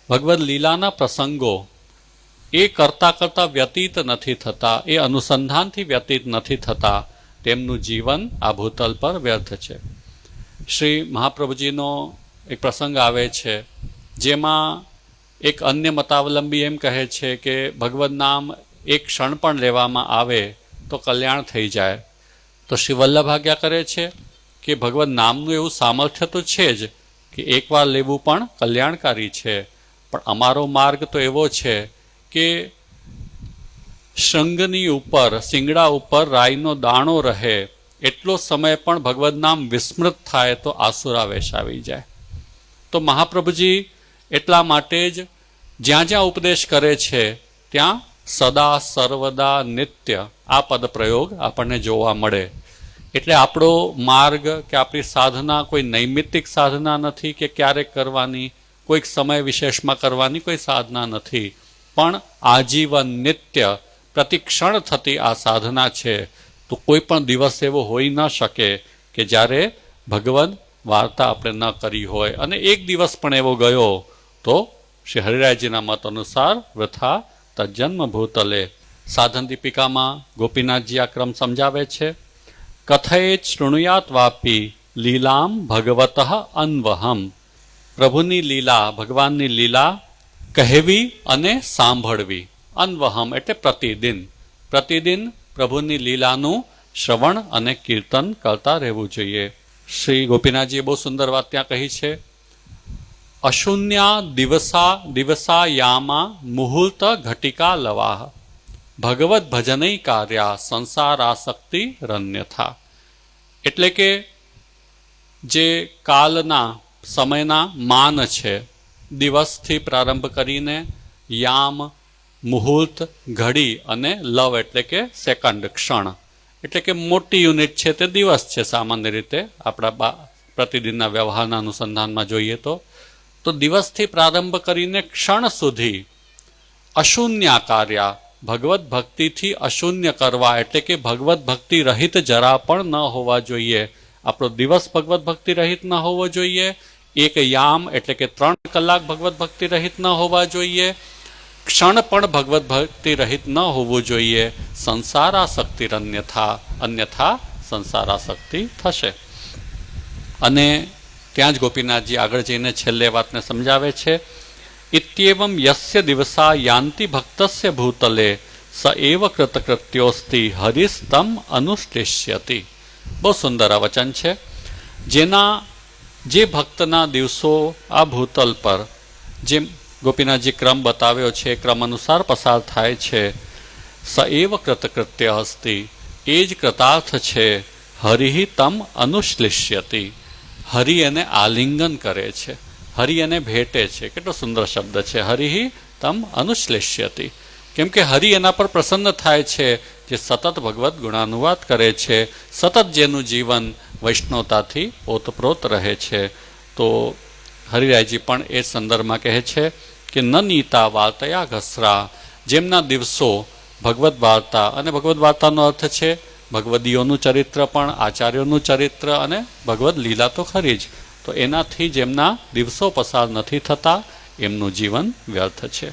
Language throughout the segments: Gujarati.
ભગવદ્ લીલાના પ્રસંગો એ કરતાં કરતાં વ્યતીત નથી થતા, એ અનુસંધાનથી વ્યતીત નથી થતા, તેમનું જીવન આ ભૂતલ પર વ્યર્થ છે. શ્રી મહાપ્રભુજીનો એક પ્રસંગ આવે છે જેમાં એક અન્ય મતાવલંબી એમ કહે છે કે ભગવદ નામ એક ક્ષણ પણ લેવામાં આવે તો કલ્યાણ થઈ જાય. તો શ્રી વલ્લભ આજ્ઞા કરે છે કે ભગવદ નામનું એવું સામર્થ્ય તો છે જ કે એકવાર લેવું પણ કલ્યાણકારી છે, પણ અમારો માર્ગ તો એવો છે કે શૃંગની ઉપર, શિંગડા ઉપર રાઈનો દાણો રહે એટલો સમય પણ ભગવદ નામ વિસ્મૃત થાય તો આસુરાવેશ આવી જાય. તો મહાપ્રભુજી એટલા માટે જ જ્યાં જ્યાં ઉપદેશ કરે છે ત્યાં સદા સર્વદા નિત્ય આ પદ પ્રયોગ આપણને જોવા મળે. એટલે આપણો માર્ગ કે આપણી સાધના કોઈ નૈમિત્તિક સાધના નથી કે ક્યારેક કરવાની, કોઈક સમય વિશેષમાં કરવાની કોઈ સાધના નથી, પણ આજીવન નિત્ય પ્રતિક્ષણ થતી આ સાધના છે. તો કોઈ પણ દિવસ એવો હોઈ ન શકે કે જ્યારે ભગવદ વાર્તા આપણે ન કરી હોય, અને એક દિવસ પણ એવો ગયો તો શ્રી હરિરાયજીના મત અનુસાર વૃથા તજન્મ ભૂતલે. સાધન દીપિકામાં ગોપીનાથજી આ ક્રમ સમજાવે છે. કથયેત શૃણુયાત વાપી લીલામ ભગવતઃ અન્વહમ. પ્રભુની લીલા, ભગવાનની લીલા કહેવી અને સાંભળવી. અન્વહમ એટલે પ્રતિદિન. પ્રતિદિન પ્રભુની લીલાનું શ્રવણ અને કીર્તન કરતા રહેવું જોઈએ. શ્રી ગોપીનાથજીએ બહુ સુંદર વાત ત્યાં કહી છે. અશૂન્યા દિવસા યામા મુહૂર્ત ઘટિકા લવાહ ભગવત ભજનૈ કાર્યા સંસારાસક્તિ રન્યથા. એટલે કે જે કાલના સમયના માન છે, દિવસથી પ્રારંભ કરીને યામ, મુહૂર્ત, ઘડી અને લવ એટલે કે સેકન્ડ, ક્ષણ, એટલે કે મોટી યુનિટ છે તે દિવસ છે સામાન્ય રીતે આપણા પ્રતિદિનના વ્યવહારના અનુસંધાનમાં જોઈએ તો દિવસથી પ્રારંભ કરીને ક્ષણ સુધી અશૂન્ય કાર્ય, ભગવત ભક્તિથી અશૂન્ય કરવા, એટલે કે ભગવત ભક્તિ રહિત જરા પણ ન હોવા જોઈએ. આપણો દિવસ ભગવત ભક્તિ રહિત ન હોવો જોઈએ. એક યામ એટલે કે 3 કલાક ભગવત ભક્તિ રહિત ન હોવા જોઈએ. ક્ષણ પણ ભગવત ભક્તિ રહિત ન હોવું જોઈએ. સંસારાસક્તિ અન્યથા સંસારાસક્તિ થશે. અને ત્યાં જ ગોપીનાથજી આગળ જઈને છેલ્લે વાતને સમજાવે છે. ઇત્યેવમ યસ્ય દિવસા યાન્તિ ભક્તસ્ય ભૂતલે સ એવ કૃતકૃત્યોસ્તિ હરિસ્તમ અનુષ્ઠિષ્યતિ. બહુ સુંદર આ વચન છે. જે ભક્તના દિવસો આ ભૂતલ પર જે ગોપીનાથજી ક્રમ બતાવ્યો છે એ ક્રમ અનુસાર પસાર થાય છે. સ એવ કૃતકૃત્ય અસ્તિ, એ જ કૃતાર્થ છે. હરિ તમ અનુશ્લિષ્યતિ, હરિ એને આલિંગન કરે છે, હરિ એને ભેટે છે. કેટલો સુંદર શબ્દ છે, હરિ તમ અનુશ્લિષ્યતિ. કેમ કે હરિ એના પર પ્રસન્ન થાય છે જે સતત ભગવત ગુણાનુવાદ કરે છે, સતત જેનું જીવન વૈષ્ણવતાથી ઓતપ્રોત રહે છે. તો હરિરાયજી પણ એ સંદર્ભમાં કહે છે કે ન નીતા વાર્તયા ઘસરા, જેમના દિવસો ભગવદ્ વાર્તા, અને ભગવદ્ વાર્તાનો અર્થ છે ભગવદીઓનું ચરિત્ર પણ, આચાર્યોનું ચરિત્ર અને ભગવદ્ લીલા તો ખરી જ. તો એનાથી જેમના દિવસો પસાર નથી થતા એમનું જીવન વ્યર્થ છે.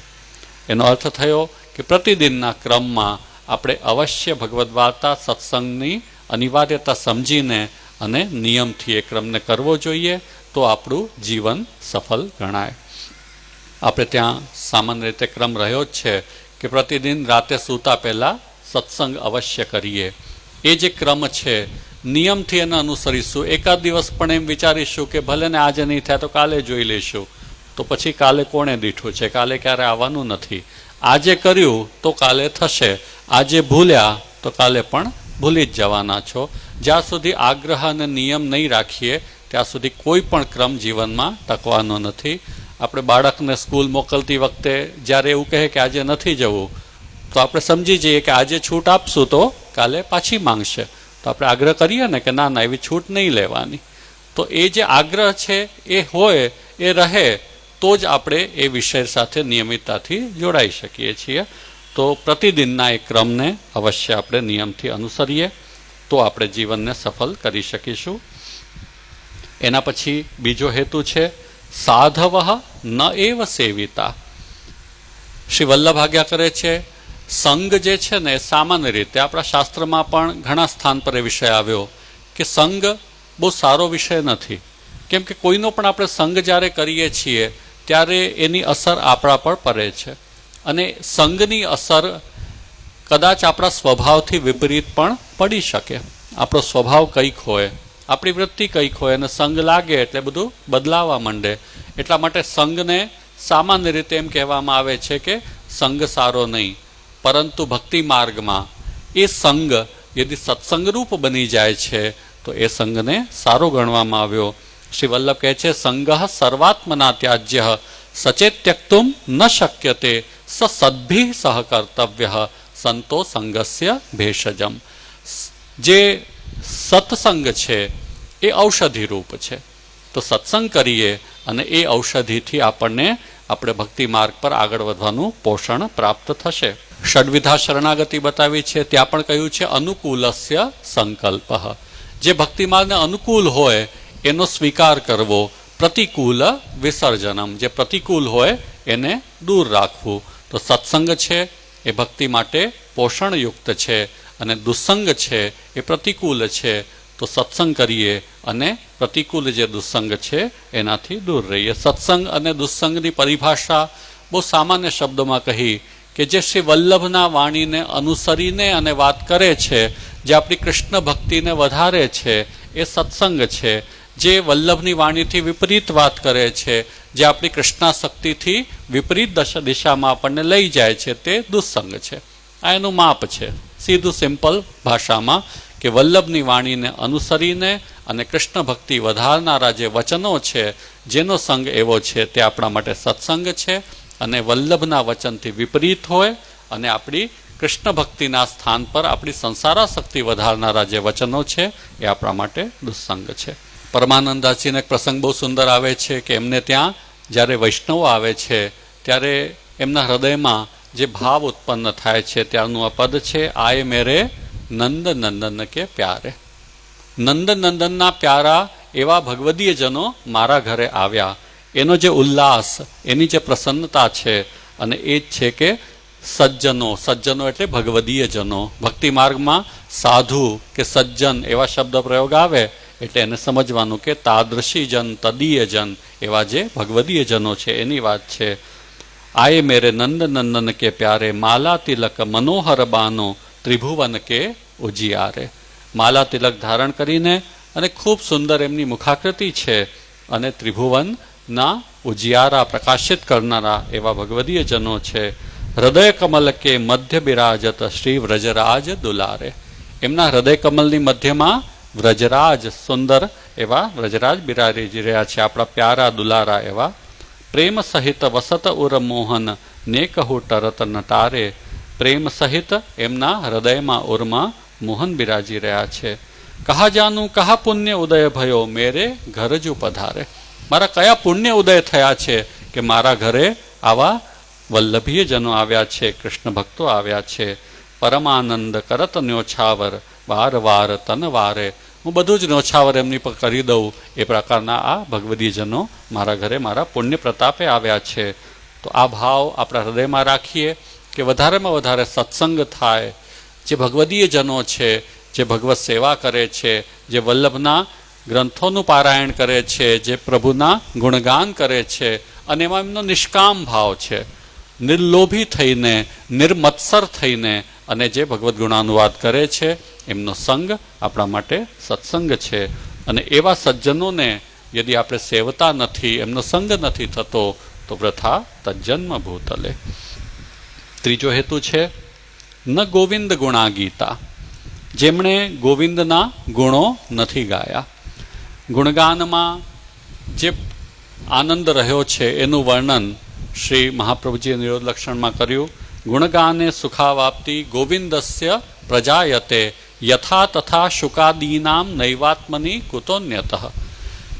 એનો અર્થ થયો કે પ્રતિદિનના ક્રમમાં આપણે અવશ્ય ભગવદ્ વાર્તા, સત્સંગની અનિવાર્યતા સમજીને અને નિયમથી એ ક્રમને કરવો જોઈએ, તો આપણું જીવન સફળ ગણાય. આપણે ત્યાં સામાન્ય રીતે ક્રમ રહ્યો જ છે કે પ્રતિદિન રાતે સૂતા પહેલાં સત્સંગ અવશ્ય કરીએ. એ જે ક્રમ છે નિયમથી એને અનુસરીશું. એકાદ દિવસ પણ એમ વિચારીશું કે ભલે ને આજે નહીં થાય તો કાલે જોઈ લઈશું, તો પછી કાલે કોણે દીઠું છે, કાલે ક્યારે આવવાનું નથી. આજે કર્યું તો કાલે થશે, આજે ભૂલ્યા તો કાલે પણ ભૂલી જ જવાના છો. જ્યાં સુધી આગ્રહ અને નિયમ નહીં રાખીએ ત્યાં સુધી કોઈ પણ ક્રમ જીવનમાં ટકવાનો નથી. આપણે બાળકને સ્કૂલ મોકલતી વખતે જ્યારે એવું કહે કે આજે નથી જવું, તો આપણે સમજી જઈએ કે આજે છૂટ આપશું તો કાલે પાછી માંગશે. તો આપણે આગ્રહ કરીએ ને કે ના ના એવી છૂટ નહીં લેવાની. તો એ જે આગ્રહ છે એ હોય, એ રહે, તો જ આપણે એ વિષય સાથે નિયમિતતાથી જોડાઈ શકીએ છીએ. તો પ્રતિદિનના એ ક્રમને અવશ્ય આપણે નિયમથી અનુસરીએ તો આપણે જીવનને સફળ કરી શકીશું. એના પછી બીજો હેતુ છે સાધવ ન એવ સેવિતા. શ્રી વલ્લભ આજ્ઞા કરે છે, સંગ જે છે ને સામાન્ય રીતે આપણા શાસ્ત્રમાં પણ ઘણા સ્થાન પર એ વિષય આવ્યો કે સંગ બહુ સારો વિષય નથી. કેમ કે કોઈનો પણ આપણે સંગ જ્યારે કરીએ છીએ ત્યારે એની અસર આપણા પર પડે છે, અને સંગની અસર કદાચ આપણા સ્વભાવથી વિપરીત પણ પડી શકે. આપણો સ્વભાવ કંઈક હોય, આપણી વૃત્તિ કંઈક હોય, અને સંગ લાગે એટલે બધું બદલાવા માંડે. એટલા માટે સંગને સામાન્ય રીતે એમ કહેવામાં આવે છે કે સંગ સારો નહીં, પરંતુ ભક્તિ માર્ગમાં એ સંગ યદિ સત્સંગરૂપ બની જાય છે તો એ સંગને સારો ગણવામાં આવ્યો. શ્રી વલ્લભ કહે છે, સંગ સર્વાત્મના ત્યાજ્ય સચેત ત્યક્તુમ ન શક્યતે સ સદ્ભિ સહ કર્તવ્ય સંતો સંગસ્ય ભેષજમ. જે સત્સંગ છે એ ઔષધિ રૂપ છે, તો સત્સંગ કરીએ અને એ ઔષધિથી આપણે ભક્તિ માર્ગ પર આગળ વધવાનું પોષણ પ્રાપ્ત થશે. ષડવિધા શરણાગતિ બતાવી છે, ત્યાં પણ કહ્યું છે અનુકૂલસ્ય સંકલ્પ. જે ભક્તિ માર્ગને અનુકૂળ હોય એનો સ્વીકાર કરવો, પ્રતિકૂલ વિસર્જનમ, જે પ્રતિકૂળ હોય એને દૂર રાખવું. તો સત્સંગ છે એ ભક્તિ માટે પોષણયુક્ત છે, અને દુસ્સંગ છે એ પ્રતિકૂળ છે. તો સત્સંગ કરીએ અને પ્રતિકૂળ જે દુસ્સંગ છે એનાથી દૂર રહીએ. સત્સંગ અને દુસ્સંગની પરિભાષા બહુ સામાન્ય શબ્દોમાં કહી કે જે શ્રી વલ્લભના વાણીને અનુસરીને અને વાત કરે છે, જે આપણી કૃષ્ણ ભક્તિને વધારે છે એ સત્સંગ છે. જે વલ્લભની વાણીથી વિપરીત વાત કરે છે, જે આપણી કૃષ્ણાસક્તિથી વિપરીત દિશામાં આપણને લઈ જાય છે, તે દુસ્સંગ છે. આ એનું માપ છે. સીધું સિમ્પલ ભાષામાં કે વલ્લભની વાણીને અનુસરીને અને કૃષ્ણ ભક્તિ વધારનારા જે વચનો છે, જેનો સંગ એવો છે તે આપણા માટે સત્સંગ છે. અને વલ્લભના વચનથી વિપરીત હોય અને આપણી કૃષ્ણ ભક્તિના સ્થાન પર આપણી સંસારાસક્તિ વધારનારા જે વચનો છે એ આપણા માટે દુસ્સંગ છે. પરમાનંદાજીને એક પ્રસંગ બહુ સુંદર આવે છે કે એમને ત્યાં જ્યારે વૈષ્ણવો આવે છે ત્યારે એમના હૃદયમાં જે ભાવ ઉત્પન્ન થાય છે ત્યારનું આ પદ છે, આય મેરે નંદ નંદન કે પ્યારે. નંદ નંદનના પ્યારા એવા ભગવદીયજનો મારા ઘરે આવ્યા. એનો જે ઉલ્લાસ, એની જે પ્રસન્નતા છે, અને એ જ છે કે સજ્જનો એટલે ભગવદીયજનો. ભક્તિ માર્ગમાં સાધુ કે સજ્જન એવા શબ્દ પ્રયોગ આવે એટલે એને સમજવાનું કે તાદૃશી જન, તદીય જન, એવા જે ભગવદીયજનો છે એની વાત છે. આયે મેરે નંદ નંદન કે પ્યારે, માલા તિલક મનોહર બાનો, ત્રિભુવન કે ઉજિયારે. માલા તિલક ધારણ કરીને અને ખૂબ સુંદર એમની મુખાકૃતિ છે, અને ત્રિભુવનના ઉજિયારા પ્રકાશિત કરનારા એવા ભગવદીયજનો છે. હૃદય કમલ કે મધ્ય બિરાજત શ્રી વ્રજરાજ દુલારે. એમના હૃદય કમલની મધ્યમાં વ્રજરાજ, સુંદર એવા વ્રજરાજ બિરાજી રહ્યા છે, આપણા પ્યારા દુલારા એવા. પ્રેમ સહિત વસત ઉર મોહન ને કહું ટરત નટારે. પ્રેમ સહિત એમના હૃદયમાં ઉરમાં મોહન બિરાજી રહ્યા છે. કહા જાનું કહા પુણ્ય ઉદય ભયો, મેરે ઘર જ પધારે. મારા કયા પુણ્ય ઉદય થયા છે કે મારા ઘરે આવા વલ્લભીયજનો આવ્યા છે, કૃષ્ણ ભક્તો આવ્યા છે. પરમાનંદ કરત ન્યોછાવર, વાર વાર તન વારે. હું બધું જ ન્યોછાવર એમની પર કરી દઉં એ પ્રકારના આ ભગવદીયજનો મારા ઘરે મારા પુણ્ય પ્રતાપે આવ્યા છે. તો આ ભાવ આપણા હૃદયમાં રાખીએ કે વધારેમાં વધારે સત્સંગ થાય. જે ભગવદીયજનો છે, જે ભગવત સેવા કરે છે, જે વલ્લભના ગ્રંથોનું પારાયણ કરે છે, જે પ્રભુના ગુણગાન કરે છે, અને એમાં એમનો નિષ્કામ ભાવ છે, નિર્લોભી થઈને, નિર્મત્સર થઈને અને જે ભગવદ્ ગુણાનુવાદ કરે છે, એમનો સંગ આપણા માટે સત્સંગ છે. અને એવા સજ્જનોને યદિ આપણે સેવતા નથી, એમનો સંગ નથી થતો, તો વૃથા તજ્જન્મ ભૂતલે. ત્રીજો હેતુ છે ન ગોવિંદ ગુણા ગીતા. જેમણે ગોવિંદના ગુણો નથી ગાયા. ગુણગાનમાં જે આનંદ રહ્યો છે એનું વર્ણન શ્રી મહાપ્રભુજીએ નિરોધ લક્ષણમાં કર્યું. ગુણગાને સુખાવાપ્તિ ગોવિંદસ્ય પ્રજાયતે, યથા તથા શુકાદીનામ નૈવાત્મની કુતોન્યતઃ.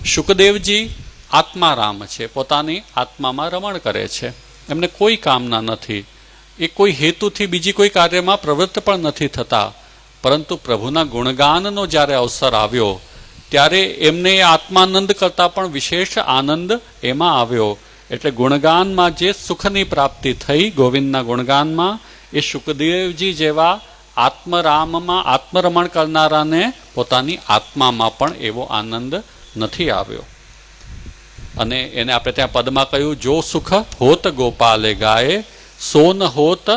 શુકદેવજી આત્મારામ છે, પોતાની આત્મામાં રમણ કરે છે, એમને કોઈ કામના નથી, એ કોઈ હેતુથી બીજી કોઈ કાર્યમાં પ્રવૃત્ત પણ નથી થતા. પરંતુ પ્રભુના ગુણગાનનો જ્યારે અવસર આવ્યો ત્યારે એમને આત્માનંદ કરતાં પણ વિશેષ આનંદ એમાં આવ્યો. એટલે ગુણગાનમાં જે સુખની પ્રાપ્તિ થઈ ગોવિંદના ગુણગાનમાં, એ શુકદેવજી જેવા આત્મરામમાં આત્મરમણ કરનારાને પોતાની આત્મામાં પણ એવો આનંદ નથી આવ્યો. અને એને આપણે ત્યાં પદમાં કહ્યું, જો સુખ હોત ગોપાલે ગાય, સોન હોત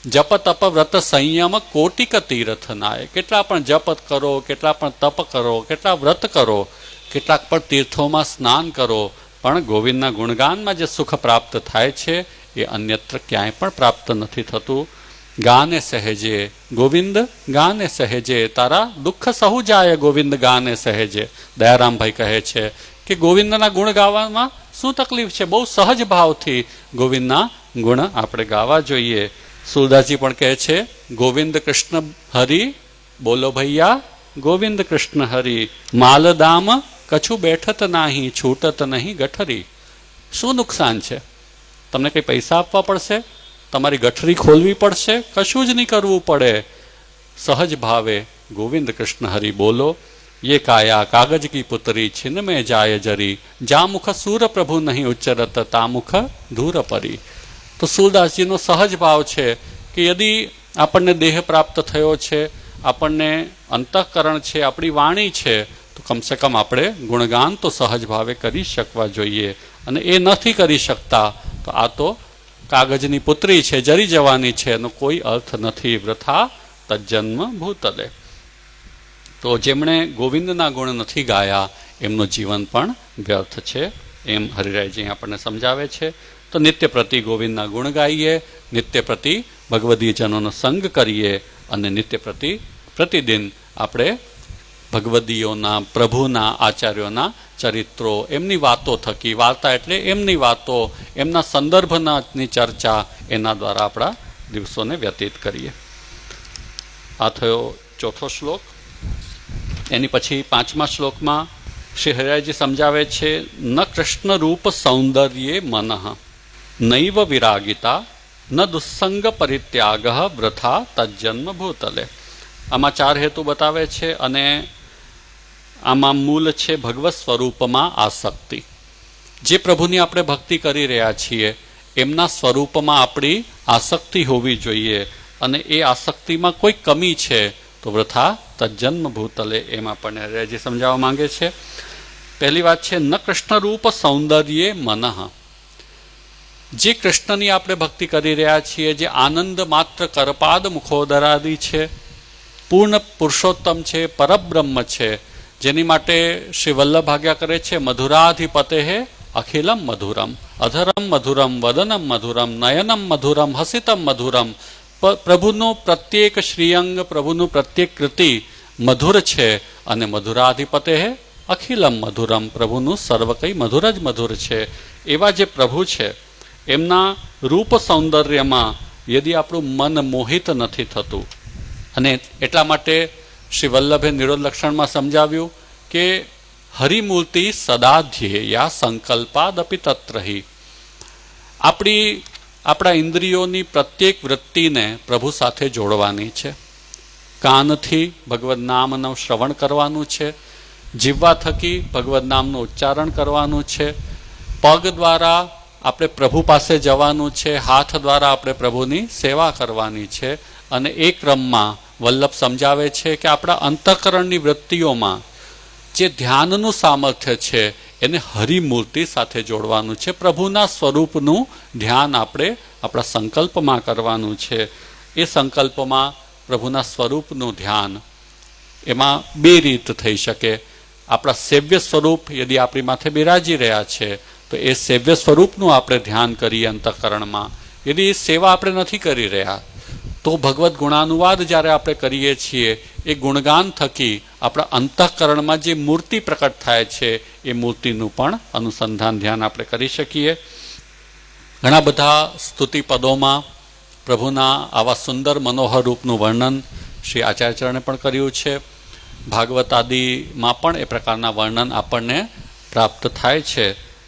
જપ તપ વ્રત સંયમ કોટિક તીર્થ નાય. કેટલા પણ જપ કરો, કેટલા પણ તપ કરો, કેટલા વ્રત કરો, કેટલાક પણ તીર્થોમાં સ્નાન કરો, પણ ગોવિંદના ગુણગાનમાં જે સુખ પ્રાપ્ત થાય છે એ અન્યત્ર ક્યાંય પણ પ્રાપ્ત નથી થતું. ગાને સહેજે ગોવિંદ ગાને સહેજે, તારા દુઃખ સહુ જાય ગોવિંદ ગાને સહેજે. દયારામભાઈ કહે છે કે ગોવિંદના ગુણ ગાવામાં શું તકલીફ છે, બહુ સહજ ભાવથી ગોવિંદના ગુણ આપણે ગાવા જોઈએ. સુરદાસજી પણ કહે છે, ગોવિંદ કૃષ્ણ હરિ બોલો ભૈયા, ગોવિંદ કૃષ્ણ હરિ માલદામ કછું બેઠત નાહી, છૂટત નહીં ગઠરી. શું નુકસાન છે? તમને કંઈ પૈસા આપવા પડશે? તમારી ગઠરી ખોલવી પડશે? કશું જ નહીં કરવું પડે. સહજ ભાવે ગોવિંદ કૃષ્ણ હરિ બોલો. ये काया कागज की पुतरी छिन में जाय जरी, जा मुख सूर प्रभु नहीं उच्चरत ता मुख धूर परी. તો સુરદાસજીનો સહજ ભાવ છે કે યદિ આપણને દેહ પ્રાપ્ત થયો છે, આપણને અંતઃકરણ છે, આપણી વાણી છે, તો કમસે કમ આપણે ગુણગાન તો સહજ ભાવે કરી શકવા જોઈએ. અને એ નથી કરી શકતા તો આ તો કાગજની પુત્રી છે, જરી જવાની છે, એનો કોઈ અર્થ નથી. વૃથા તજન્મ ભૂતલે. તો જેમણે ગોવિંદના ગુણ નથી ગાયા એમનું જીવન પણ વ્યર્થ છે, એમ હરિરાયજી આપણને સમજાવે છે. તો નિત્ય પ્રતિ ગોવિંદના ગુણ ગાઈએ, નિત્ય પ્રતિ ભગવદીજનોનો સંગ કરીએ, અને નિત્ય પ્રતિ પ્રતિદિન આપણે ભગવદીઓના, પ્રભુના, આચાર્યોના ચરિત્રો, એમની વાતો થકી, વાર્તા એટલે એમની વાતો, એમના સંદર્ભની ચર્ચા, એના દ્વારા આપણા દિવસોને વ્યતીત કરીએ. આ થયો ચોથો શ્લોક. એની પછી પાંચમા શ્લોકમાં શ્રી હરિરાયજી સમજાવે છે, ન કૃષ્ણ રૂપ સૌંદર્યે મનઃ નૈવ વિરાગિતા ન દુસ્સંગ પરિત્યાગ વૃથા તજન્મ ભૂતલે. આમાં ચાર હેતુ બતાવે છે, અને આમાં મૂળ છે ભગવત સ્વરૂપમાં આસક્તિ. જે પ્રભુની આપણે ભક્તિ કરી રહ્યા છીએ એમના સ્વરૂપમાં આપણી આસક્તિ હોવી જોઈએ, અને એ આસક્તિમાં કોઈ કમી છે તો વૃથા તજન્મ ભૂતલે. એમ આપણને હરિરાયજી સમજાવવા માંગે છે. પહેલી વાત છે, ન કૃષ્ણ રૂપ સૌંદર્યે મનઃ. જે કૃષ્ણની આપણે ભક્તિ કરી રહ્યા છીએ, જે આનંદ માત્ર કરપાદ મુખોદરાદી છે, પૂર્ણ પુરુષોત્તમ છે, પરબ્રહ્મ છે, જેની માટે શ્રી વલ્લભ આજ્ઞા કરે છે, મધુરાધિપતે અખિલમ મધુરમ, અધરમ મધુરમ, વદનમ મધુરમ, નયનમ મધુરમ, હસિતમ મધુરમ. પ્રભુનો પ્રત્યેક શ્રીઅંગ, પ્રભુનું પ્રત્યેક કૃતિ મધુર છે, અને મધુરાધિપતે અખિલમ મધુરમ, પ્રભુનું સર્વ કંઈ મધુર જ મધુર છે. એવા જે પ્રભુ છે એમના રૂપ સૌંદર્યમાં યદિ આપણું મન મોહિત નથી થતું, અને એટલા માટે શ્રી વલ્લભે નિરોધ લક્ષણમાં સમજાવ્યું કે હરિમૂર્તિ સદા ધ્યેયા સંકલ્પાદપી તત્રહી. આપણા ઇન્દ્રિયોની પ્રત્યેક વૃત્તિને પ્રભુ સાથે જોડવાની છે. કાનથી ભગવદ નામનું શ્રવણ કરવાનું છે, જીવવા થકી ભગવદ નામનું ઉચ્ચારણ કરવાનું છે, પગ દ્વારા આપણે પ્રભુ પાસે જવાનું છે, હાથ દ્વારા આપણે પ્રભુની સેવા કરવાની છે. અને એ ક્રમમાં વલ્લભ સમજાવે છે કે આપણા અંતઃકરણની વૃત્તિઓમાં જે ધ્યાનનું સામર્થ્ય છે એને હરિમૂર્તિ સાથે જોડવાનું છે. પ્રભુના સ્વરૂપનું ધ્યાન આપણે આપણા સંકલ્પમાં કરવાનું છે. એ સંકલ્પમાં પ્રભુના સ્વરૂપનું ધ્યાન, એમાં બે રીત થઈ શકે. આપણા સેવ્ય સ્વરૂપ યદિ આપણી માથે બિરાજી રહ્યા છે તો એ સેવ્ય સ્વરૂપનું આપણે ધ્યાન કરીએ અંતઃકરણમાં. યદિ એ સેવા આપણે નથી કરી રહ્યા તો ભગવદ્ ગુણાનુવાદ જ્યારે આપણે કરીએ છીએ એ ગુણગાન થકી આપણા અંતઃકરણમાં જે મૂર્તિ પ્રકટ થાય છે એ મૂર્તિનું પણ અનુસંધાન ધ્યાન આપણે કરી શકીએ. ઘણા બધા સ્તુતિ પદોમાં પ્રભુના આવા સુંદર મનોહર રૂપનું વર્ણન શ્રી આચાર્યચરણે પણ કર્યું છે. ભાગવત આદિમાં પણ એ પ્રકારના વર્ણન આપણને પ્રાપ્ત થાય છે.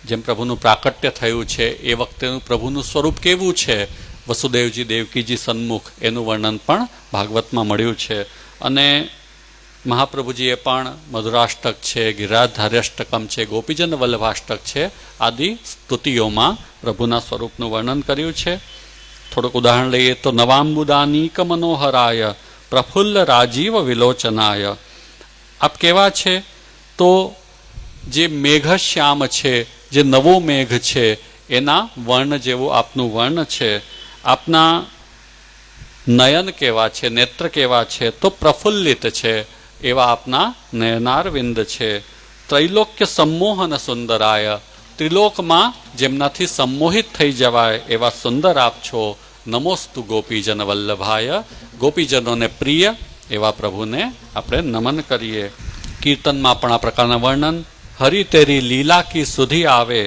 જેમ પ્રભુનું પ્રાકટ્ય થયું છે એ વખતેનું પ્રભુનું સ્વરૂપ કેવું છે, વસુદેવજી દેવકીજી સન્મુખ, એનું વર્ણન પણ ભાગવતમાં મળ્યું છે. અને મહાપ્રભુજીએ પણ મધુરાષ્ટક છે, ગિરિરાજધાર્યાષ્ટકમ છે, ગોપીજન વલ્લભાષ્ટક છે આદિ સ્તુતિઓમાં પ્રભુના સ્વરૂપનું વર્ણન કર્યું છે. થોડુંક ઉદાહરણ લઈએ તો નવાંબુદાનીક મનોહરાય પ્રફુલ્લ રાજીવ વિલોચનાય. આપ કેવા છે? તો જે મેઘશ્યામ છે, જે નવો મેઘ છે એના વર્ણ જેવું આપનું વર્ણ છે. આપના નયન કેવા છે, નેત્ર કેવા છે? તો પ્રફુલ્લિત છે એવા આપના નયનારવિંદ છે. ત્રૈલોક્ય સંમોહન સુંદરાય, ત્રિલોકમાં જેમનાથી સંમોહિત થઈ જવાય એવા સુંદર આપ છો. નમોસ્તુ ગોપીજન વલ્લભાય, ગોપીજનોને પ્રિય એવા પ્રભુને આપણે નમન કરીએ. કીર્તનમાં પણ આ પ્રકારના વર્ણન. હરિ તેરી લીલા કી સુધી આવે,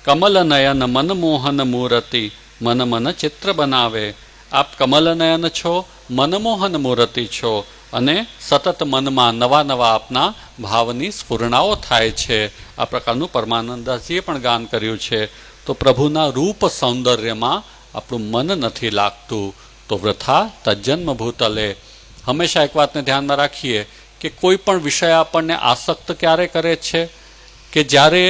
કમલ નયન મનમોહન મૂર્તિ, મન મન ચિત્ર બનાવે. આપ કમલ નયન છો, મનમોહન મૂર્તિ છો અને સતત મનમાં નવા નવા આપના ભાવની સ્ફુરણાઓ થાય છે. આ પ્રકારનું પરમાનંદાસજીએ પણ ગાન કર્યું છે. તો પ્રભુના રૂપ સૌંદર્યમાં આપણું મન નથી લાગતું તો વૃથા તજન્મ ભૂતલે. હંમેશા એક વાતને ધ્યાનમાં રાખીએ કે કોઈ પણ વિષય આપણને આસક્ત ક્યારે કરે છે કે જ્યારે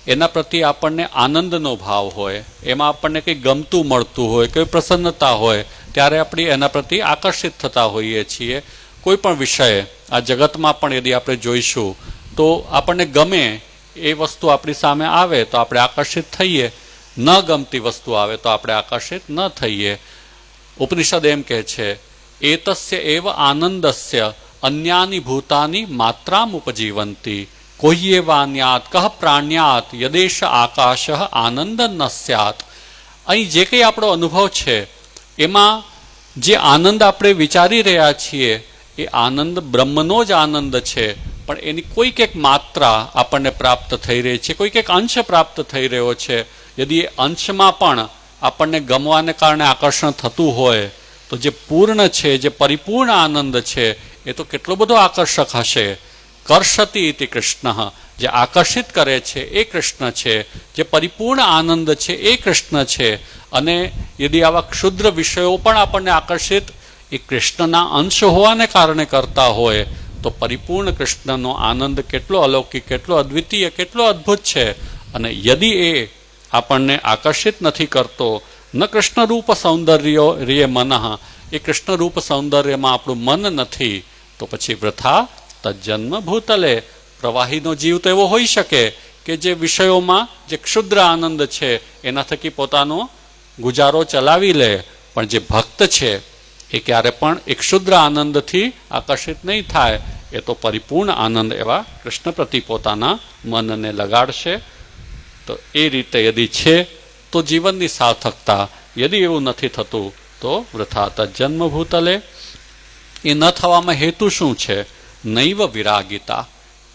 એના પ્રત્યે આપણને આનંદનો ભાવ હોય, એમાં આપણને કંઈ ગમતું મળતું હોય, કોઈ પ્રસન્નતા હોય, ત્યારે આપણે એના પ્રત્યે આકર્ષિત થતા હોઈએ છીએ. કોઈ પણ વિષય આ જગતમાં પણ યદિ આપણે જોઈશું તો આપણને ગમે એ વસ્તુ આપણી સામે આવે તો આપણે આકર્ષિત થઈએ, ન ગમતી વસ્તુ આવે તો આપણે આકર્ષિત ન થઈએ. ઉપનિષદ એમ કહે છે, એતસ્ય એવ આનંદસ્ય અન્યાની ભૂતાની માત્રામ ઉપજીવંતી, કોહ્યે વાન્યાત કહ પ્રાણ્યાત યદેશ આકાશ આનંદ ન સ્યાત. અહીં જે કંઈ આપણો અનુભવ છે એમાં જે આનંદ આપણે વિચારી રહ્યા છીએ એ આનંદ બ્રહ્મનો જ આનંદ છે, પણ એની કોઈક એક માત્રા આપણને પ્રાપ્ત થઈ રહી છે, કોઈક એક અંશ પ્રાપ્ત થઈ રહ્યો છે. યદિ એ અંશમાં પણ આપણને ગમવાને કારણે આકર્ષણ થતું હોય તો જે પૂર્ણ છે, જે પરિપૂર્ણ આનંદ છે એ તો કેટલો બધો આકર્ષક હશે. કર્ષતિ ઇતિ કૃષ્ણ, જે આકર્ષિત કરે છે એ કૃષ્ણ છે, જે પરિપૂર્ણ આનંદ છે એ કૃષ્ણ છે. અને યદિ આવા ક્ષુદ્ર વિષયો પણ આપણને આકર્ષિત એ કૃષ્ણના અંશ હોવાને કારણે કરતા હોય તો પરિપૂર્ણ કૃષ્ણનો આનંદ કેટલો અલૌકિક, કેટલો અદ્વિતીય, કેટલો અદ્ભુત છે. અને યદિ એ આપણને આકર્ષિત નથી કરતો, ન કૃષ્ણરૂપ સૌંદર્ય મન, એ કૃષ્ણરૂપ સૌંદર્યમાં આપણું મન નથી તો પછી વૃથા તજન્મ ભૂતલે. પ્રવાહીનો જીવ તો એવો હોઈ શકે કે જે વિષયોમાં જે ક્ષુદ્ર આનંદ છે એના થકી પોતાનો ગુજારો ચલાવી લે, પણ જે ભક્ત છે એ ક્યારે પણ એક ક્ષુદ્ર આનંદથી આકર્ષિત નહીં થાય, એ તો પરિપૂર્ણ આનંદ એવા કૃષ્ણ પ્રતિ પોતાના મનને લગાડશે. તો એ રીતે યદિ છે તો જીવનની સાર્થકતા, યદિ એવું નથી થતું તો વૃથા તજન્મ ભૂતલે. એ ન થવામાં હેતુ શું છે? નૈવ વિરાગિતા.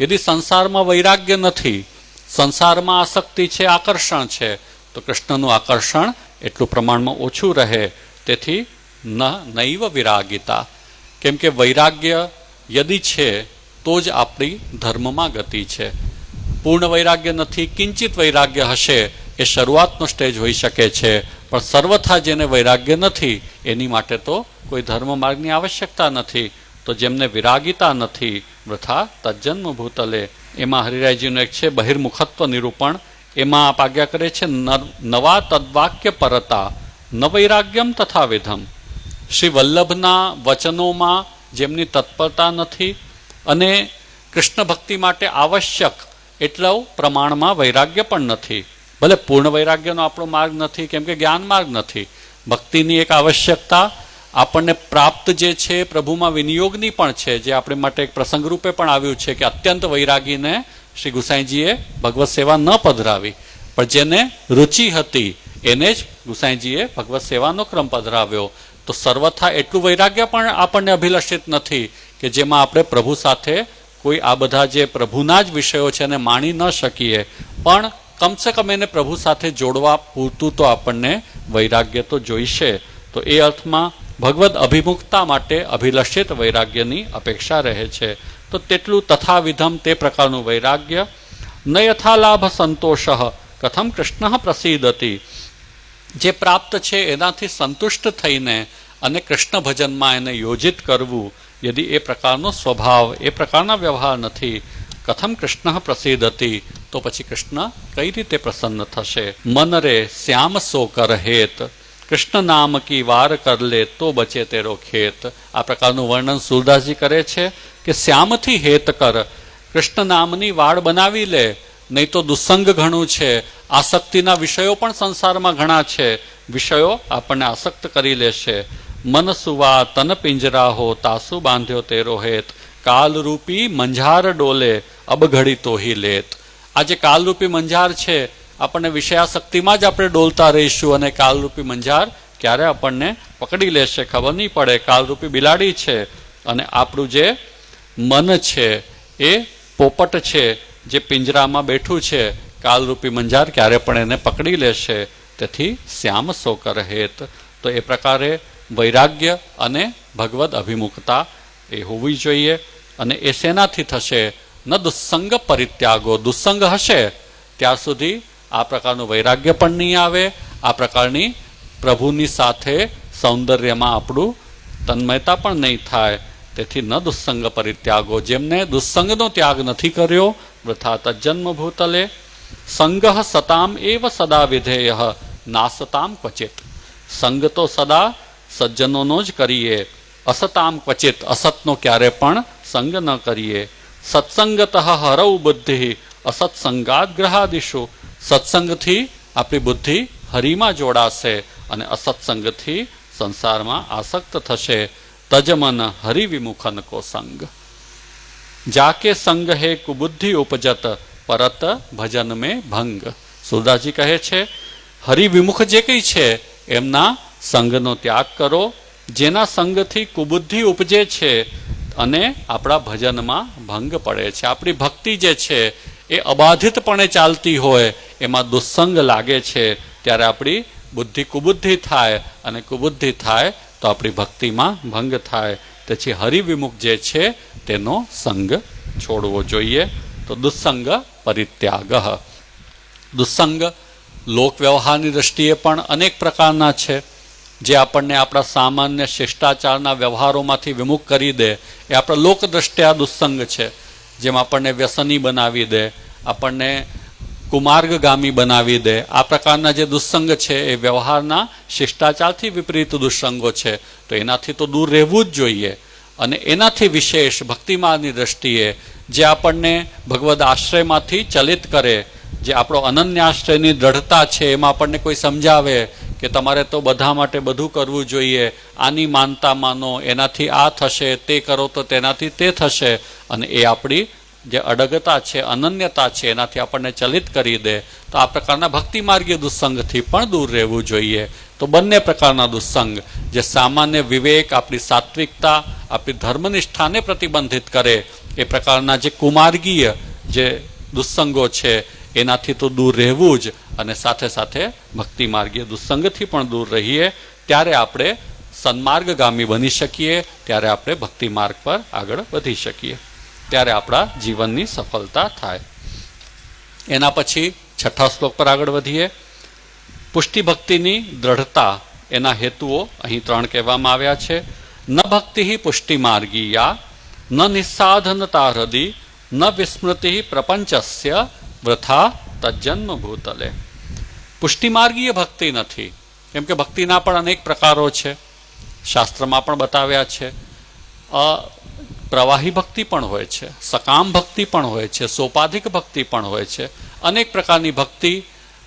યદિ સંસારમાં વૈરાગ્ય નથી, સંસારમાં આસક્તિ છે, આકર્ષણ છે, તો કૃષ્ણનું આકર્ષણ એટલું પ્રમાણમાં ઓછું રહે. તેથી નૈવ વિરાગિતા. કેમ કે વૈરાગ્ય યદિ છે તો જ આપણી ધર્મમાં ગતિ છે. પૂર્ણ વૈરાગ્ય નથી, કિંચિત વૈરાગ્ય હશે એ શરૂઆતનો સ્ટેજ હોઈ શકે છે, પણ સર્વથા જેને વૈરાગ્ય નથી એની માટે તો કોઈ ધર્મ માર્ગની આવશ્યકતા નથી. તો જેમને વિરાગિતા નથી વૃથા તજન્મ ભૂતલે. એમાં હરિરાયજીનું એક છે બહિર્મુખત્વ નિરૂપણ. એમાં આપ આજ્ઞા કરે છે નવા તદ્વાક્ય પરતા ન વૈરાગ્યમ તથા વિધમ. શ્રી વલ્લભના વચનોમાં જેમની તત્પરતા નથી અને કૃષ્ણ ભક્તિ માટે આવશ્યક એટલા પ્રમાણમાં વૈરાગ્ય પણ નથી. ભલે પૂર્ણ વૈરાગ્યનો આપણો માર્ગ નથી, કેમ કે જ્ઞાન માર્ગ નથી. ભક્તિની એક આવશ્યકતા આપણને પ્રાપ્ત જે છે પ્રભુમાં વિનિયોગની પણ છે, જે આપણે માટે એક પ્રસંગ રૂપે પણ આવ્યું છે કે અત્યંત વૈરાગીને શ્રી ગુસાઈજીએ ભગવત સેવા ન પધરાવી, પણ જેને રુચિ હતી એને જ ગુસાઈજીએ ભગવત સેવાનો ક્રમ પધરાવ્યો. તો સર્વથા એટલું વૈરાગ્ય પણ આપણને અભિલષિત નથી કે જેમાં આપણે પ્રભુ સાથે કોઈ આ બધા જે પ્રભુના જ વિષયો છે એને માણી ન શકીએ, પણ કમસે કમ એને પ્રભુ સાથે જોડવા પૂરતું તો આપણને વૈરાગ્ય તો જોઈશે. તો એ અર્થમાં ભગવદ અભિમુખતા માટે અભિલષિત વૈરાગ્યની અપેક્ષા રહે છે. તો તેટલું તથાવિધમ તે પ્રકારનું વૈરાગ્ય. ન યથાલાભ સંતોષ કથમ કૃષ્ણ પ્રસિદ્ધતિ. જે પ્રાપ્ત છે એનાથી સંતુષ્ટ થઈને અને કૃષ્ણ ભજનમાં એને યોજિત કરવું यदि ए प्रकारનો સ્વભાવ એ પ્રકારના વ્યવહાર નથી, કથમ કૃષ્ણ પ્રસિદ્ધતિ, તો પછી કૃષ્ણ કઈ રીતે પ્રસન્ન થશે? મન રે શ્યામ સો કર હેત, કૃષ્ણ નામ કી વાર કર લે તો બચે તેરો ખેત. આ પ્રકારનું વર્ણન સુરદાસજી કરે છે કે શ્યામથી હેત કર, કૃષ્ણ નામની વાડ બનાવી લે, નહીં તો દુસ્સંગ ઘણું છે, આસક્તિના વિષયો પણ સંસારમાં ઘણા છે, વિષયો આપણને આસક્ત કરી લેશે. મન સુવા તન પિંજરા હો, તાસુ બાંધ્યો તેરો હેત, કાલરૂપી મંઝાર ડોલે અબ ઘડી તો હી લેત. આ જે કાલરૂપી મંઝાર છે, આપણને વિષયાસક્તિમાં જ આપણે ડોલતા રહીશું અને કાલરૂપી મંઝાર ક્યારે આપણને પકડી લેશે ખબર નહીં પડે. કાલરૂપી બિલાડી છે અને આપણું જે મન છે એ પોપટ છે જે પિંજરામાં બેઠું છે, કાલરૂપી મંજાર ક્યારે પણ એને પકડી લેશે. તેથી શ્યામ સો કર હેત. તો એ પ્રકારે વૈરાગ્ય અને ભગવદ અભિમુખતા એ હોવી જોઈએ. અને એ શેનાથી થશે? ન દુસ્સંગ પરિત્યાગો, દુસ્સંગ હશે ત્યાર સુધી આ પ્રકારનું વૈરાગ્ય પણ નહીં આવે, આ પ્રકારની પ્રભુની સાથે સૌંદર્યમાં આપણું તન્મયતા પણ નહીં થાય. તેથી ન દુસ્સંગ પરિત્યાગો, જેમને દુસ્સંગનો ત્યાગ નથી કર્યો, વૃથા તજન્મ ભૂતલે. સંગ સતામ એવ સદા વિધેય, નાસતામ ક્વચિત. સંગ તો સદા સજ્જનોનો જ કરીએ, અસતામ ક્વચિત, અસતનો ક્યારે પણ સંગ ન કરીએ. સત્સંગત હરૌ બુદ્ધિ, અસત્સંગાદ ગ્રહાદિશુ. સત્સંગથી આપણી બુદ્ધિ હરિમાં જોડાશે અને અસત્સંગથી સંસારમાં આસક્ત થશે. તજમન હરિવિમુખન કો સંગ, જાકે સંગ હે કુબુદ્ધિ ઉપજત, પરત ભજન મેં ભંગ. સુરદાસજી કહે છે હરિવિમુખ જે કંઈ છે એમના સંગનો ત્યાગ કરો, જેના સંગથી કુબુદ્ધિ ઉપજે છે અને આપણા ભજનમાં ભંગ પડે છે. આપણી ભક્તિ જે છે એ અબાધિતપણે ચાલતી હોય, એમાં દુસ્સંગ લાગે છે, ત્યારે આપણી બુદ્ધિ કુબુદ્ધિ થાય અને કુબુદ્ધિ થાય તો આપણી ભક્તિમાં ભંગ થાય. તેથી હરિવિમુખ જે છે તેનો સંગ છોડવો જોઈએ. તો દુસ્સંગ પરિત્યાગ. દુસ્સંગ લોક વ્યવહારની દ્રષ્ટિએ પણ અનેક પ્રકારના છે, જે આપણને આપણા સામાન્ય શિષ્ટાચારના વ્યવહારોમાંથી વિમુખ કરી દે, એ આપણા લોક દ્રષ્ટિએ દુસ્સંગ છે. જેમ આપણને વ્યસની બનાવી દે, આપણને કુમાર્ગગામી બનાવી દે, આ પ્રકારના જે દુસ્સંગ છે એ વ્યવહારના શિષ્ટાચારથી વિપરીત દુસ્સંગો છે. તો એનાથી તો દૂર રહેવું જ જોઈએ. અને એનાથી વિશેષ ભક્તિમાર્ગની દ્રષ્ટિએ જે આપણને ભગવદ આશ્રયમાંથી ચલિત કરે, જે આપણો અનન્યાશ્રયની દ્રઢતા છે, એમાં આપણને કોઈ સમજાવે કે તમારે તો બધા માટે બધું કરવું જોઈએ, આની માનતા માનો, એનાથી આ થશે, તે કરો તો તેનાથી તે થશે, અને એ આપણી જે અડગતા છે, અનન્યતા છે, એનાથી આપણને ચલિત કરી દે. તો આ પ્રકારના ભક્તિમાર્ગીય દુસ્સંગથી પણ દૂર રહેવું જોઈએ. તો બંને પ્રકારના દુસ્સંગ, જે સામાન્ય વિવેક, આપણી સાત્વિકતા, આપણી ધર્મનિષ્ઠાને પ્રતિબંધિત કરે, એ પ્રકારના જે કુમાર્ગીય જે દુસ્સંગો છે એનાથી તો દૂર રહેવું જ, અને સાથે સાથે ભક્તિ માર્ગીય દુસ્સંગથી પણ દૂર રહીએ. ત્યારે આપણે સન્માર્ગગામી બની શકીએ, ત્યારે આપણે ભક્તિ માર્ગ પર આગળ વધી શકીએ, ત્યારે આપણા જીવનની સફળતા થાય. એના પછી 6થા શ્લોક પર આગળ વધીએ. પુષ્ટિ ભક્તિની દ્રઢતા, એના હેતુઓ અહીં 3 કહેવામાં આવ્યા છે. ન ભક્તિ પુષ્ટિ માર્ગીયા, ન નિસ્સાધનતા હૃદય, ન વિસ્મૃતિ પ્રપંચસ્ય, વૃથા તજન્મ ભૂતલે. પુષ્ટિમાર્ગીય ભક્તિ નથી, કેમ કે ભક્તિના પણ અનેક પ્રકારો છે, શાસ્ત્રમાં પણ બતાવ્યા છે. પ્રવાહી ભક્તિ પણ હોય છે, સકામ ભક્તિ પણ હોય છે, સોપાધિક ભક્તિ પણ હોય છે. અનેક પ્રકારની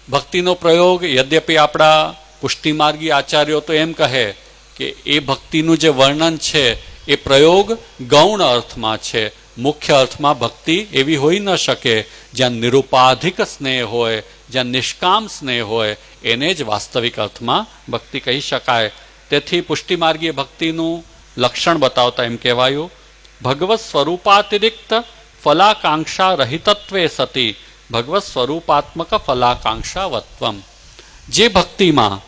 ભક્તિનો પ્રયોગ, યદ્યપિ આપણા પુષ્ટિમાર્ગી આચાર્યો તો એમ કહે કે એ ભક્તિનું જે વર્ણન છે એ પ્રયોગ ગૌણ અર્થમાં છે. મુખ્ય અર્થમાં ભક્તિ એવી હોઈ ન શકે જ્યાં નિરુપાધિક સ્નેહ હોય, જ્યાં નિષ્કામ સ્નેહ હોય, એને જ વાસ્તવિક અર્થમાં ભક્તિ કહી શકાય. તેથી પુષ્ટિમાર્ગીય ભક્તિનું લક્ષણ બતાવતા એમ કહેવાયું, ભગવત સ્વરૂપાતિરિક્ત ફલાકાંક્ષા રહિતત્વે સતી ભગવત સ્વરૂપાત્મક ફલાકાંક્ષાવત્વમ. જે ભક્તિમાં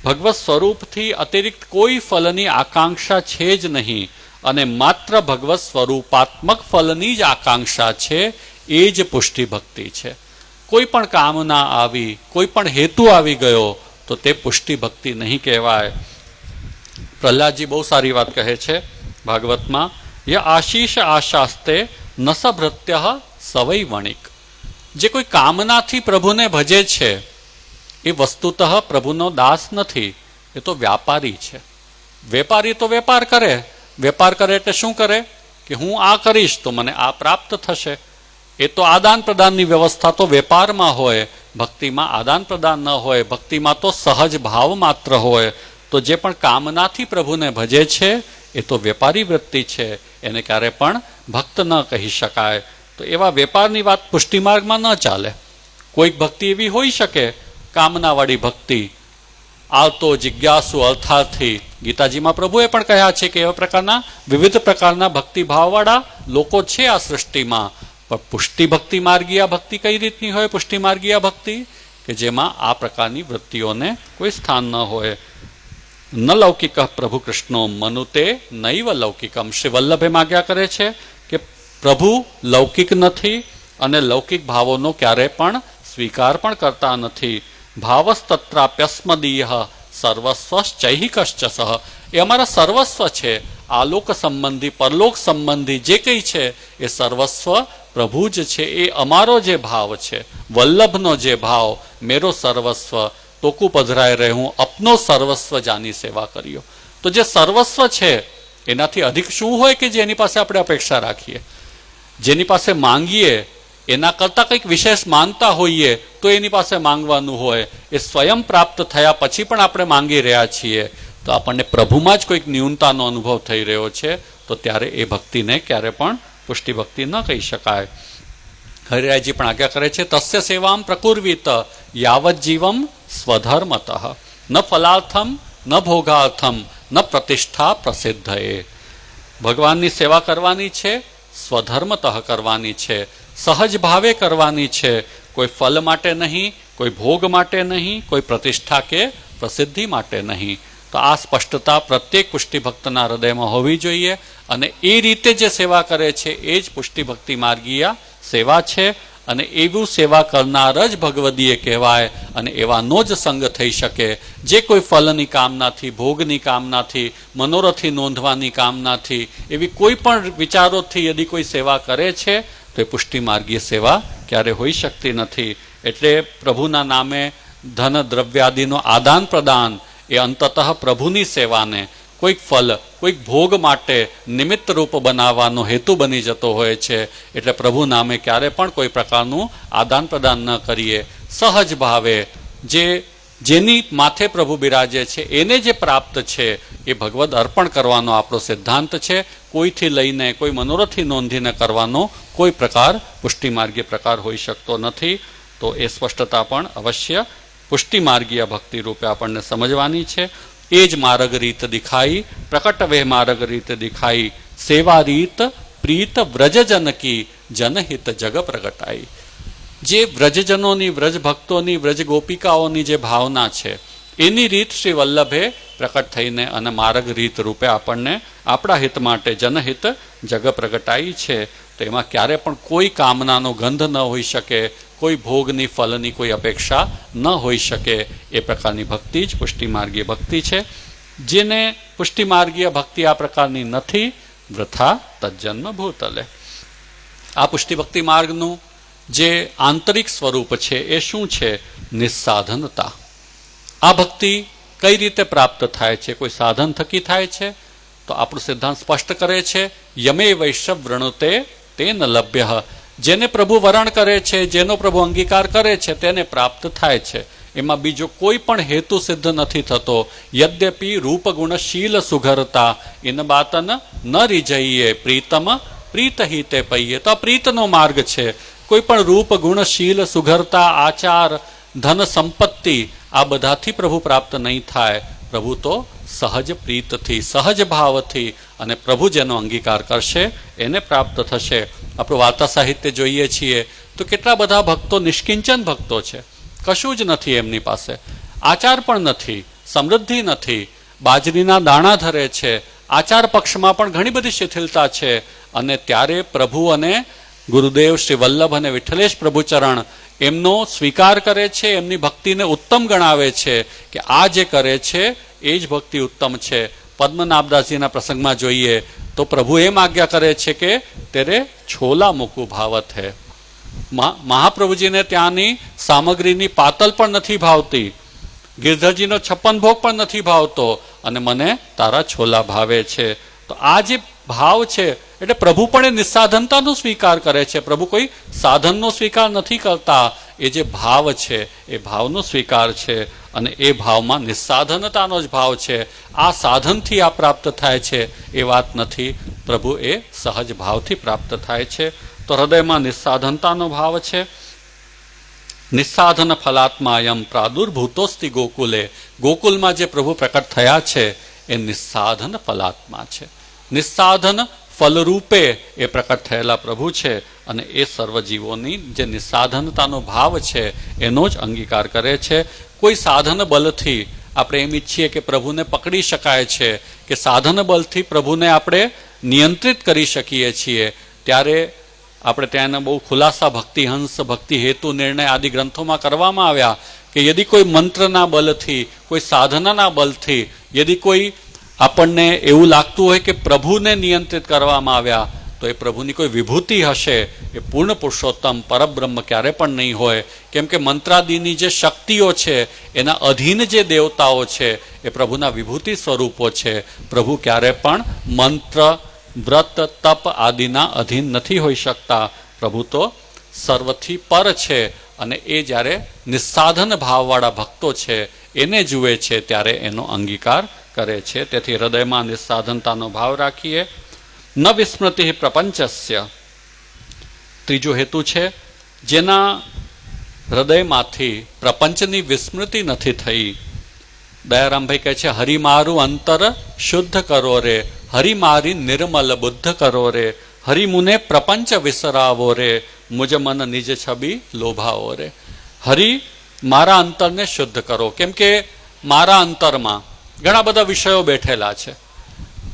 ભગવત સ્વરૂપથી અતિરિક્ત કોઈ ફલની આકાંક્ષા છે જ નહીં અને માત્ર ભગવત સ્વરૂપાત્મક ફલની જ આકાંક્ષા છે, એ જ પુષ્ટિ ભક્તિ છે. કોઈ પણ કામના આવી, કોઈ પણ હેતુ આવી ગયો તો તે પુષ્ટિ ભક્તિ નહીં કહેવાય. પ્રહલાદજી બહુ સારી વાત કહે છે ભાગવતમાં, ય આશીષ આશાસ્તે નસભૃત્ય સવૈ વણિક. જે કોઈ કામનાથી પ્રભુને ભજે છે એ વસ્તુતઃ પ્રભુનો દાસ નથી, એ તો વ્યાપારી છે. વેપારી તો વેપાર કરે. વેપાર કરે એટલે શું કરે કે હું આ કરીશ તો મને આ પ્રાપ્ત થશે. એ તો આદાન પ્રદાનની વ્યવસ્થા તો વેપારમાં હોય, ભક્તિમાં આદાન પ્રદાન ન હોય. ભક્તિમાં તો સહજ ભાવ માત્ર હોય. તો જે પણ કામનાથી પ્રભુને ભજે છે એ તો વેપારી વૃત્તિ છે, એને ક્યારે પણ ભક્ત ન કહી શકાય. તો એવા વેપારની વાત પુષ્ટિમાર્ગમાં ન ચાલે. કોઈક ભક્તિ એવી હોઈ શકે, કામનાવાળી ભક્તિ, આવતો જિજ્ઞાસુ અર્થાર્થી. ગીતાજીમાં પ્રભુએ પણ કહ્યા છે કે એવા પ્રકારના વિવિધ પ્રકારના ભક્તિભાવવાળા લોકો છે આ સૃષ્ટિમાં. પણ પુષ્ટિ ભક્તિ માર્ગીય ભક્તિ કઈ રીતની હોય? પુષ્ટિ માર્ગીય ભક્તિ કે જેમાં આ પ્રકારની વૃત્તિઓને કોઈ સ્થાન ન હોય. ન લૌકિક પ્રભુ કૃષ્ણો મનુતે નૈવ લૌકિકમ. શ્રી વલ્લભે માગ્યા કરે છે કે પ્રભુ લૌકિક નથી અને લૌકિક ભાવોનો ક્યારે પણ સ્વીકાર પણ કરતા નથી. ભાવસ્તત્રાપ્યસ્મદીય સર્વસ્વશ્ચૈહિકશ્ચ સહ. એ અમારા સર્વસ્વ છે. આલોક સંબંધી પરલોક સંબંધી જે કંઈ છે એ સર્વસ્વ પ્રભુ જ છે. એ અમારો જે ભાવ છે, વલ્લભનો જે ભાવ, મેરો સર્વસ્વ તોકુ પધરાય રહે હું અપનો સર્વસ્વ જાની સેવા કર્યો. તો જે સર્વસ્વ છે એનાથી અધિક શું હોય કે જે એની પાસે આપણે અપેક્ષા રાખીએ, જેની પાસે માંગીએ, એના કરતાં કંઈક વિશેષ માનતા હોઈએ તો એની પાસે માંગવાનું હોય. એ સ્વયં પ્રાપ્ત થયા પછી પણ આપણે માંગી રહ્યા છીએ તો આપણને પ્રભુમાં જ કોઈક ન્યૂનતાનો અનુભવ થઈ રહ્યો છે, તો ત્યારે એ ભક્તિને ક્યારે પણ પુષ્ટિ ભક્તિ ન કહી શકાય. હરિરાયજી પણ આજ્ઞા કરે છે, તસ્ય સેવામ પ્રકુર્વીત યાવત જીવમ સ્વધર્મતઃ ન ફલાર્થમ ન ભોગાર્થમ ન પ્રતિષ્ઠા પ્રસિદ્ધએ. ભગવાનની સેવા કરવાની છે, સ્વધર્મતઃ કરવાની છે, સહજ ભાવે કરવાની છે. કોઈ ફલ માટે નહીં, કોઈ ભોગ માટે નહીં, કોઈ પ્રતિષ્ઠા કે પ્રસિદ્ધિ માટે નહીં. તો આ સ્પષ્ટતા પ્રત્યેક પુષ્ટિ ભક્તના હૃદયમાં હોવી જોઈએ. અને એ રીતે જે સેવા કરે છે એ જ પુષ્ટિ ભક્તિ માર્ગીય સેવા છે. અને એવું સેવા કરનાર જ ભગવદીય કહેવાય. અને એવાનો જ સંગ થઈ શકે. જે કોઈ ફલની કામનાથી, ભોગની કામનાથી, મનોરથી નોંધવાની કામનાથી, એવી કોઈ પણ વિચારોથી યદિ કોઈ સેવા કરે છે તો એ પુષ્ટિ માર્ગીય સેવા ક્યારે હોઈ શકતી નથી. એટલે પ્રભુના નામે ધન દ્રવ્યાદિનો આદાન પ્રદાન એ અંતતઃ પ્રભુની સેવાને કોઈક ફલ, કોઈક ભોગ માટે નિમિત્ત રૂપ બનાવવાનો હેતુ બની જતો હોય છે. એટલે પ્રભુ નામે ક્યારે પણ કોઈ પ્રકારનું આદાન પ્રદાન ન કરીએ. સહજ ભાવે જેની માથે પ્રભુ બિરાજે છે એને જે પ્રાપ્ત છે એ ભગવદ અર્પણ કરવાનો આપણો સિદ્ધાંત છે. કોઈથી લઈને, કોઈ મનોરથથી નોંધીને કરવાનો કોઈ પ્રકાર પુષ્ટિ માર્ગીય પ્રકાર હોઈ શકતો નથી. તો એ સ્પષ્ટતા પણ અવશ્ય પુષ્ટિ માર્ગીય ભક્તિ રૂપે આપણને સમજવાની છે. એ જ માર્ગ રીત દિખાઈ પ્રકટ વે માર્ગ રીત દિખાઈ સેવા રીત પ્રીત વ્રજજન કી જનહિત જગ પ્રગટાઈ. જે વ્રજજનોની, વ્રજ ભક્તોની, વ્રજ ગોપિકાઓની જે ભાવના છે એની રીત શ્રી વલ્લભે પ્રકટ થઈને અને માર્ગ રીત રૂપે આપણને આપણા હિત માટે જનહિત જગ પ્રગટાઈ છે. તો એમાં ક્યારે પણ કોઈ કામનાનો ગંધ ન હોઈ શકે, કોઈ ભોગની ફલની કોઈ અપેક્ષા ન હોઈ શકે. એ પ્રકારની ભક્તિ જ પુષ્ટિ માર્ગીય ભક્તિ છે. જેને પુષ્ટિ માર્ગીય ભક્તિ આ પ્રકારની નથી, વૃથા તજ્જન્મ ભૂતલે. આ પુષ્ટિ ભક્તિ માર્ગનું જે આંતરિક સ્વરૂપ છે એ શું છે? નિસ્સાધનતા. આ ભક્તિ કઈ રીતે પ્રાપ્ત થાય છે? કોઈ સાધન થકી થાય છે? તો આપણું સિદ્ધાંત સ્પષ્ટ કરે છે, યમે વૈશ્વ વૃણુતે તેન લભ્ય. જેને પ્રભુ વરણ કરે છે, જેનો પ્રભુ અંગીકાર કરે છે તેને પ્રાપ્ત થાય છે. એમાં બીજો કોઈ પણ હેતુ સિદ્ધ નથી થતો. યદ્યપિ રૂપ ગુણ શીલ સુઘરતા ઇન બાતન ન રીજઈએ પ્રીતમ પ્રીત હિતે પૈયે. તો આ પ્રીતનો માર્ગ છે. કોઈ પણ રૂપ ગુણ શીલ સુઘરતા, આચાર, ધન સંપત્તિ આ બધાથી પ્રભુ પ્રાપ્ત નહીં થાય. પ્રભુ તો સહજ પ્રીતથી, સહજ ભાવથી અને પ્રભુ જેનો અંગીકાર કરશે એને પ્રાપ્ત થશે. આપણું વાર્તા સાહિત્ય જોઈએ છીએ તો કેટલા બધા ભક્તો નિષ્કિંચન ભક્તો છે. કશું જ નથી એમની પાસે, આચાર પણ નથી, સમૃદ્ધિ નથી, બાજરીના દાણા ધરે છે, આચાર પક્ષમાં પણ ઘણી બધી શિથિલતા છે. અને ત્યારે પ્રભુ અને ગુરુદેવ શ્રી વલ્લભ અને વિઠ્ઠલેશ પ્રભુચરણ એમનો સ્વીકાર કરે છે, એમની ભક્તિને ઉત્તમ ગણાવે છે કે આ જે કરે છે એ જ ભક્તિ ઉત્તમ છે. પદ્મનાભદાસજીના પ્રસંગમાં જોઈએ तो प्रभु एम आज्ञा करे छे के तेरे छोला मूकू भावत है। महाप्रभुजी ने त्यानी सामग्रीनी पातल पण नथी भावती, गिरधरजीनो 56 भोग पण नथी भावतो अने मने तारा छोला भावे छे। तो आ जे भाव छे એટલે પ્રભુ પણ એ નિસ્સાધનતાનો સ્વીકાર કરે છે। પ્રભુ કોઈ સાધનનો સ્વીકાર નથી કરતા, એ જે ભાવ છે એ ભાવનો સ્વીકાર છે અને એ ભાવમાં નિસ્સાધનતાનો જ ભાવ છે। આ સાધનથી આ પ્રાપ્ત થાય છે એ વાત નથી, પ્રભુ એ સહજ ભાવથી પ્રાપ્ત થાય છે। તો હૃદયમાં નિસ્સાધનતાનો ભાવ છે। નિસ્સાધન ફલાત્માયમ પ્રાદુર્ભૂતોસ્તિ ગોકુલે, ગોકુલમાં જે પ્રભુ પ્રકટ થયા છે એ નિસ્સાધન ફલાત્મા છે। નિસ્સાધન ફલરૂપે એ પ્રકટ થયેલા પ્રભુ છે અને એ સર્વજીવોની જે નિસ્સાધનતાનો ભાવ છે એનો જ અંગીકાર કરે છે। કોઈ સાધન બલથી આપણે એમ ઈચ્છીએ કે પ્રભુને પકડી શકાય છે કે સાધન બલથી પ્રભુને આપણે નિયંત્રિત કરી શકીએ છીએ, ત્યારે આપણે ત્યાં બહુ ખુલાસા ભક્તિહંસ, ભક્તિ હેતુ, નિર્ણય આદિ ગ્રંથોમાં કરવામાં આવ્યા કે યદિ કોઈ મંત્રના બલથી, કોઈ સાધનાના બલથી યદિ કોઈ આપણને એવું લાગતું હોય કે પ્રભુને નિયંત્રિત કરવામાં આવ્યા, તો એ પ્રભુની કોઈ વિભૂતિ હશે, એ પૂર્ણ પુરુષોત્તમ પરબ્રહ્મ ક્યારે પણ નહીં હોય। કેમ કે મંત્રાદિની જે શક્તિઓ છે એના અધીન જે દેવતાઓ છે એ પ્રભુના વિભૂતિ સ્વરૂપો છે। પ્રભુ ક્યારે પણ મંત્ર, વ્રત, તપ આદિના અધીન નથી હોઈ શકતા। પ્રભુ તો સર્વથી પર છે અને એ જ્યારે નિસ્સાધન ભાવવાળા ભક્તો છે એને જુએ છે ત્યારે એનો અંગીકાર કરે છે। તેથી હૃદયમાં નિસ્સાધનતાનો ભાવ રાખીએ। ન વિસ્મૃતિ પ્રપંચસ્ય, ત્રીજો હેતુ છે જેના હૃદયમાંથી પ્રપંચની વિસ્મૃતિ નથી થઈ। દયારામભાઈ કહે છે, હરિ મારું અંતર શુદ્ધ કરો રે, હરિ મારી નિર્મલ બુદ્ધ કરો રે, હરિ મુને પ્રપંચ વિસરાવો રે, મુજ મન નિજ છબી લોભાવો રે। હરિ મારા અંતરને શુદ્ધ કરો, કેમ કે મારા અંતરમાં ઘણા બધા વિષયો બેઠેલા છે।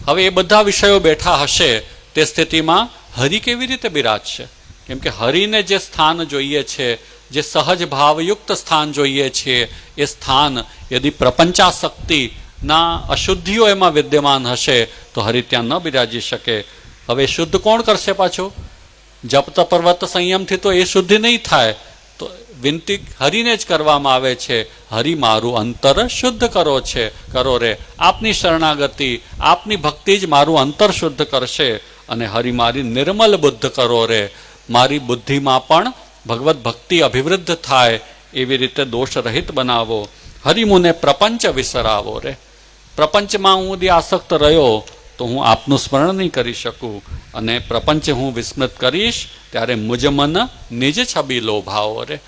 હવે એ બધા વિષયો બેઠા હશે તે સ્થિતિમાં હરિ કેવી રીતે બિરાજશે? કેમ કે હરિને જે સ્થાન જોઈએ છે, જે સહજ ભાવયુક્ત સ્થાન જોઈએ છે, એ સ્થાન યદિ પ્રપંચાશક્તિના અશુદ્ધિઓ એમાં વિદ્યમાન હશે તો હરિ ત્યાં ન બિરાજી શકે। હવે શુદ્ધ કોણ કરશે પાછું? જપ તપ પર્વત સંયમથી તો એ શુદ્ધિ નહીં થાય, તો વિનંતી હરિને જ કરવામાં આવે છે, હરિ મારું અંતર શુદ્ધ કરો રે, આપની શરણાગતિ, આપની ભક્તિ જ મારું અંતર શુદ્ધ કરશે। અને હરિ મારી નિર્મલ બુદ્ધ કરો રે, મારી બુદ્ધિમાં પણ ભગવત ભક્તિ અભિવૃદ્ધ થાય એવી રીતે દોષ રહિત બનાવો। હરિ મુને પ્રપંચ વિસરાવો રે, પ્રપંચમાં હું યદિ આસક્ત રહ્યો તો હું આપનું સ્મરણ નહીં કરી શકું, અને પ્રપંચ હું વિસ્મૃત કરીશ ત્યારે મુજ મન નિજ છબી લોભાવો રે,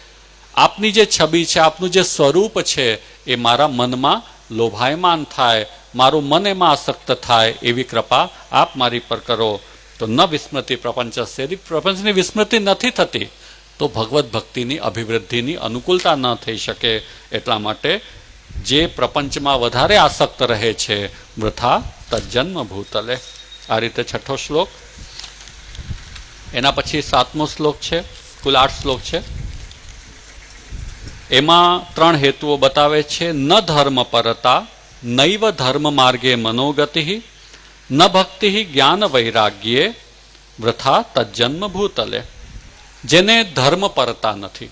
આપની જે છબી છે, આપનું જે સ્વરૂપ છે એ મારા મનમાં લોભાયમાન થાય, મારું મન એમાં આસક્ત થાય એવી કૃપા આપ મારી પર કરો। તો ન વિસ્મૃતિ પ્રપંચસ્ય, યદિ પ્રપંચની વિસ્મૃતિ નથી થતી તો ભગવત ભક્તિની અભિવૃદ્ધિની અનુકૂળતા ન થઈ શકે। એટલા માટે જે પ્રપંચમાં વધારે આસક્ત રહે છે વૃથા તજન્મ ભૂતલે। આ રીતે 6થો શ્લોક। એના પછી 7મો શ્લોક છે, કુલ 8 શ્લોક છે। એમાં 3 હેતુઓ બતાવે છે। ન ધર્મ પરતા નૈવ ધર્મ માર્ગે મનોગતિ, ન ભક્તિ જ્ઞાન વૈરાગ્યે વૃથા તજન્મ ભૂતલે। જેને ધર્મ પરતા નથી,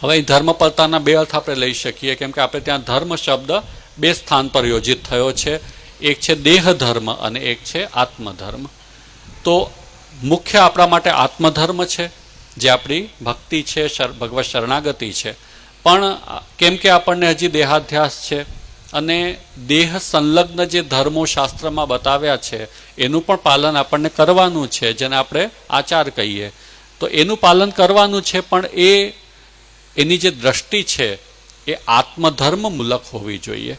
હવે ધર્મ પરતાના 2 અર્થ આપણે લઈ શકીએ, કેમ કે આપણે ત્યાં ધર્મ શબ્દ 2 સ્થાન પર યોજિત થયો છે, એક છે દેહ ધર્મ અને એક છે આત્મધર્મ। તો મુખ્ય આપણા માટે આત્મધર્મ છે, જે આપણી ભક્તિ છે, ભગવત શરણાગતિ છે। પણ કેમ કે આપણને હજી દેહાધ્યાસ છે અને દેહ સંલગ્ન જે ધર્મો શાસ્ત્રમાં બતાવ્યા છે એનું પણ પાલન આપણને કરવાનું છે, જેને આપણે આચાર કહીએ, તો એનું પાલન કરવાનું છે, પણ એની જે દ્રષ્ટિ છે એ આત્મધર્મ મૂલક હોવી જોઈએ।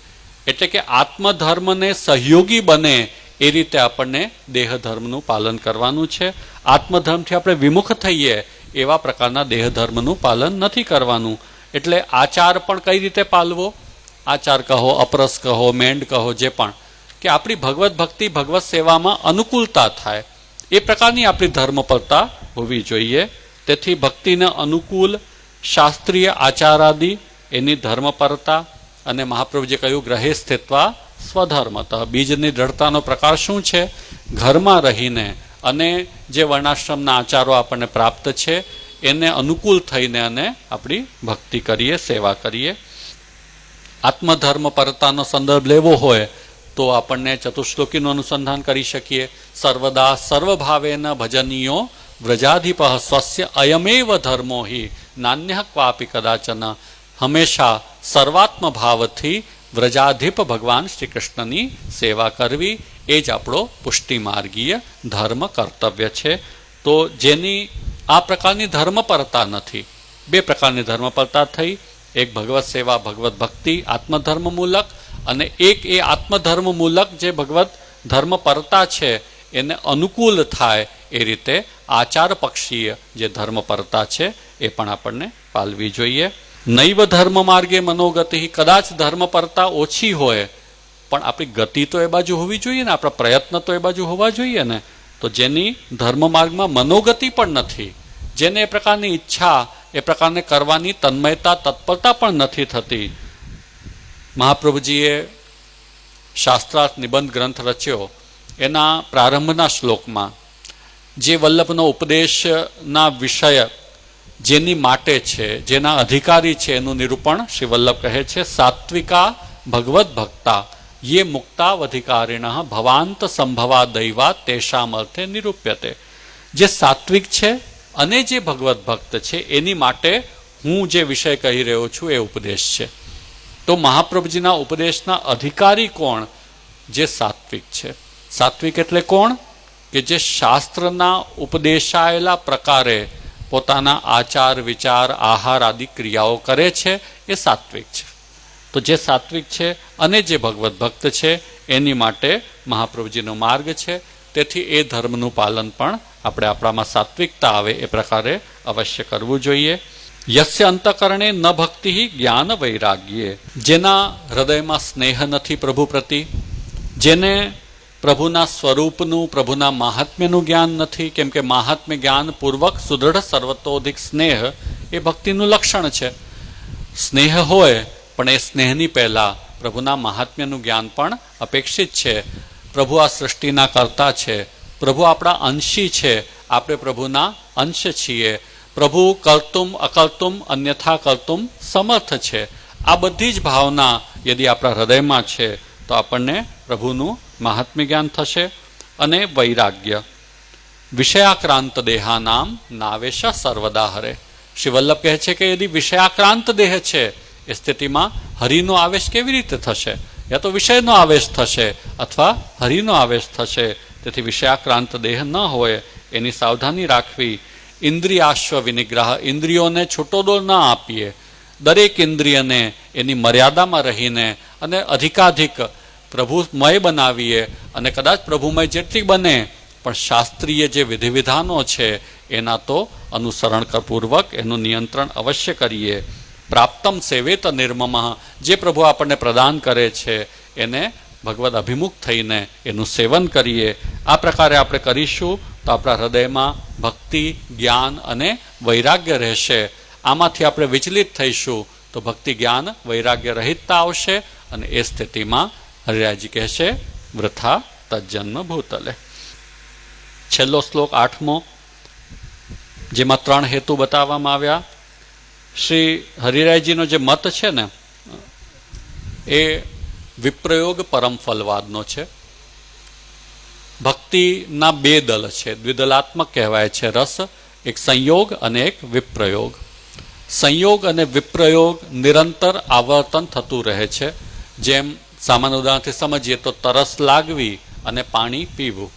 એટલે કે આત્મધર્મને સહયોગી બને એ રીતે આપણને દેહ ધર્મનું પાલન કરવાનું છે। આત્મધર્મથી આપણે વિમુખ થઈએ એવા પ્રકારના દેહ ધર્મનું પાલન નથી કરવાનું। એટલે આચાર પણ કઈ રીતે પાલવો? આચાર કહો, અપરસ કહો, મેંડ કહો, જે પણ, કે આપણી ભગવત ભક્તિ, ભગવત સેવામાં અનુકૂળતા થાય એ પ્રકારની આપણી ધર્મપરતા હોવી જોઈએ। તેથી ભક્તિને અનુકૂળ શાસ્ત્રીય આચારાદિ એની ધર્મપરતા, અને મહાપ્રભુજીએ કહ્યું ગ્રહે સ્થિત્વા સ્વધર્મતઃ, બીજની દ્રઢતાનો પ્રકાર શું છે? ઘરમાં રહીને અને જે વર્ણાશ્રમના આચારો આપણને પ્રાપ્ત છે એને અનુકૂળ થઈને અને આપણી ભક્તિ કરીએ, સેવા કરીએ. આત્મધર્મ પરતાનો સંદર્ભ લેવો હોય તો આપણને ચતુશ્લોકીનું અનુસંધાન કરી શકીએ. સર્વદા સર્વભાવેન ભજનીયો વ્રજાધિપ સ્વસ્ય અયમેવ ધર્મો હિ નાન્ય ક્વાપી કદાચન. હંમેશા સર્વાત્મ ભાવથી વ્રજાધિપ ભગવાન શ્રી કૃષ્ણની સેવા કરવી એ જ આપણો પુષ્ટિમાર્ગીય ધર્મ કર્તવ્ય છે. તો જેની આ પ્રકારની ધર્મપરતા નથી, બે પ્રકારની ધર્મપરતા થઈ. એક ભગવત સેવા, ભગવત ભક્તિ આત્મધર્મ મૂલક, અને એક એ આત્મધર્મ મૂલક જે ભગવત ધર્મપરતા છે એને અનુકૂળ થાય એ રીતે આચાર પક્ષીય જે ધર્મપરતા છે એ પણ આપણને પાલવી જોઈએ. નૈવ ધર્મ માર્ગે મનોગતિ. કદાચ ધર્મપરતા ઓછી હોય પણ આપણી ગતિ તો એ બાજુ હોવી જોઈએ ને, આપણા પ્રયત્ન તો એ બાજુ હોવા જોઈએ ને. તો જેની ધર્મ માર્ગમાં મનોગતિ પણ નથી, જેને એ પ્રકારની ઈચ્છા, એ પ્રકારને કરવાની તન્મયતા, તત્પરતા પણ નથી થતી. મહાપ્રભુજીએ શાસ્ત્રાર્થ નિબંધ ગ્રંથ રચ્યો એના પ્રારંભના શ્લોકમાં જે વલ્લભનો ઉપદેશના વિષય જેની માટે છે, જેના અધિકારી છે એનું નિરૂપણ શ્રી વલ્લભ કહે છે. સાત્વિકા ભગવત ભક્તા યે મુક્તાવધિકારિણ ભવાંત સંભવા દૈવા તેષામ અર્થે નિરૂપ્યતે. જે સાત્વિક છે અને જે ભગવત ભક્ત છે એની માટે હું જે વિષય કહી રહ્યો છું એ ઉપદેશ છે. તો મહાપ્રભુજીના ઉપદેશના અધિકારી કોણ? જે સાત્વિક છે. સાત્વિક એટલે કોણ? કે જે શાસ્ત્રના ઉપદેશાયેલા પ્રકારે પોતાના આચાર, વિચાર, આહાર આદિ ક્રિયાઓ કરે છે એ સાત્વિક છે. તો જે સાત્વિક છે અને જે ભગવત ભક્ત છે એની માટે મહાપ્રભુજીનો માર્ગ છે. તેથી એ ધર્મનું પાલન પણ આપણે આપણામાં સાત્વિકતા આવે એ પ્રકારે અવશ્ય કરવું જોઈએ. યસ્ય અંતકરણે ન ભક્તિ જ્ઞાન વૈરાગ્યે. જેના હૃદયમાં સ્નેહ નથી પ્રભુ પ્રતિ, જેને પ્રભુના સ્વરૂપનું, પ્રભુના મહાત્મ્યનું જ્ઞાન નથી, કેમ કે મહાત્મ્ય જ્ઞાન પૂર્વક સુદૃઢ સર્વતોધિક સ્નેહ એ ભક્તિનું લક્ષણ છે. સ્નેહ હોય પણ એ સ્નેહની પહેલા પ્રભુના મહાત્મ્યનું જ્ઞાન પણ અપેક્ષિત છે. પ્રભુ આ સૃષ્ટિના કર્તા છે, પ્રભુ આપણા અંશી છે, આપણે પ્રભુના અંશ છીએ. પ્રભુ કર્તુમ અકર્તુમ અન્યથા કર્તુમ સમર્થ છે. આ બધી જ ભાવના યદિ આપણા હૃદયમાં છે તો આપણને પ્રભુનું મહાત્મ્ય જ્ઞાન થશે. અને વૈરાગ્ય. વિષયાક્રાંત દેહાનામ નાવેશ સર્વદા હરે. શ્રી વલ્લભ કહે છે કે યદિ વિષયાક્રાંત દેહ છે એ સ્થિતિમાં હરિનો આવેશ કેવી રીતે થશે? યા તો વિષયનો આવેશ થશે અથવા હરિનો આવેશ થશે. તેથી વિષયાક્રાંત દેહ ન હોય એની સાવધાની રાખવી. ઇન્દ્રિયાશ્વ વિનિગ્રહ. ઇન્દ્રિયોને છૂટો દોર ન આપીએ. દરેક ઇન્દ્રિયને એની મર્યાદામાં રહીને અને અધિકાધિક પ્રભુમય બનાવીએ. અને કદાચ પ્રભુમય જેટલી બને પણ શાસ્ત્રીય જે વિધિવિધાનો છે એના તો અનુસરણપૂર્વક એનું નિયંત્રણ અવશ્ય કરીએ. પ્રાપ્તમ સેવેત નિર્મમ. જે પ્રભુ આપણને પ્રદાન કરે છે એને ભગવદ અભિમુખ થઈને એનું સેવન કરીએ. આ પ્રકારે આપણે કરીશું તો આપણા હૃદયમાં ભક્તિ, જ્ઞાન અને વૈરાગ્ય રહેશે. આમાંથી આપણે વિચલિત થઈશું તો ભક્તિ, જ્ઞાન, વૈરાગ્ય રહિતતા આવશે અને એ સ્થિતિમાં હરિરાયજી કહેશે વૃથા તજન્મ ભૂતલે. છેલ્લો શ્લોક 8મો, જેમાં 3 હેતુ બતાવવામાં આવ્યા. શ્રી હરિરાયજીનો જે મત છે ને એ વિપ્રયોગ પરમ ફલવાદનો છે. ભક્તિના 2 દલ છે, દ્વિદલાત્મક કહેવાય છે રસ. એક સંયોગ અને એક વિપ્રયોગ. સંયોગ અને વિપ્રયોગ નિરંતર આવર્તન થતું રહે છે. જેમ સામાન્ય ઉદાહરણથી સમજીએ તો તરસ લાગવી અને પાણી પીવું.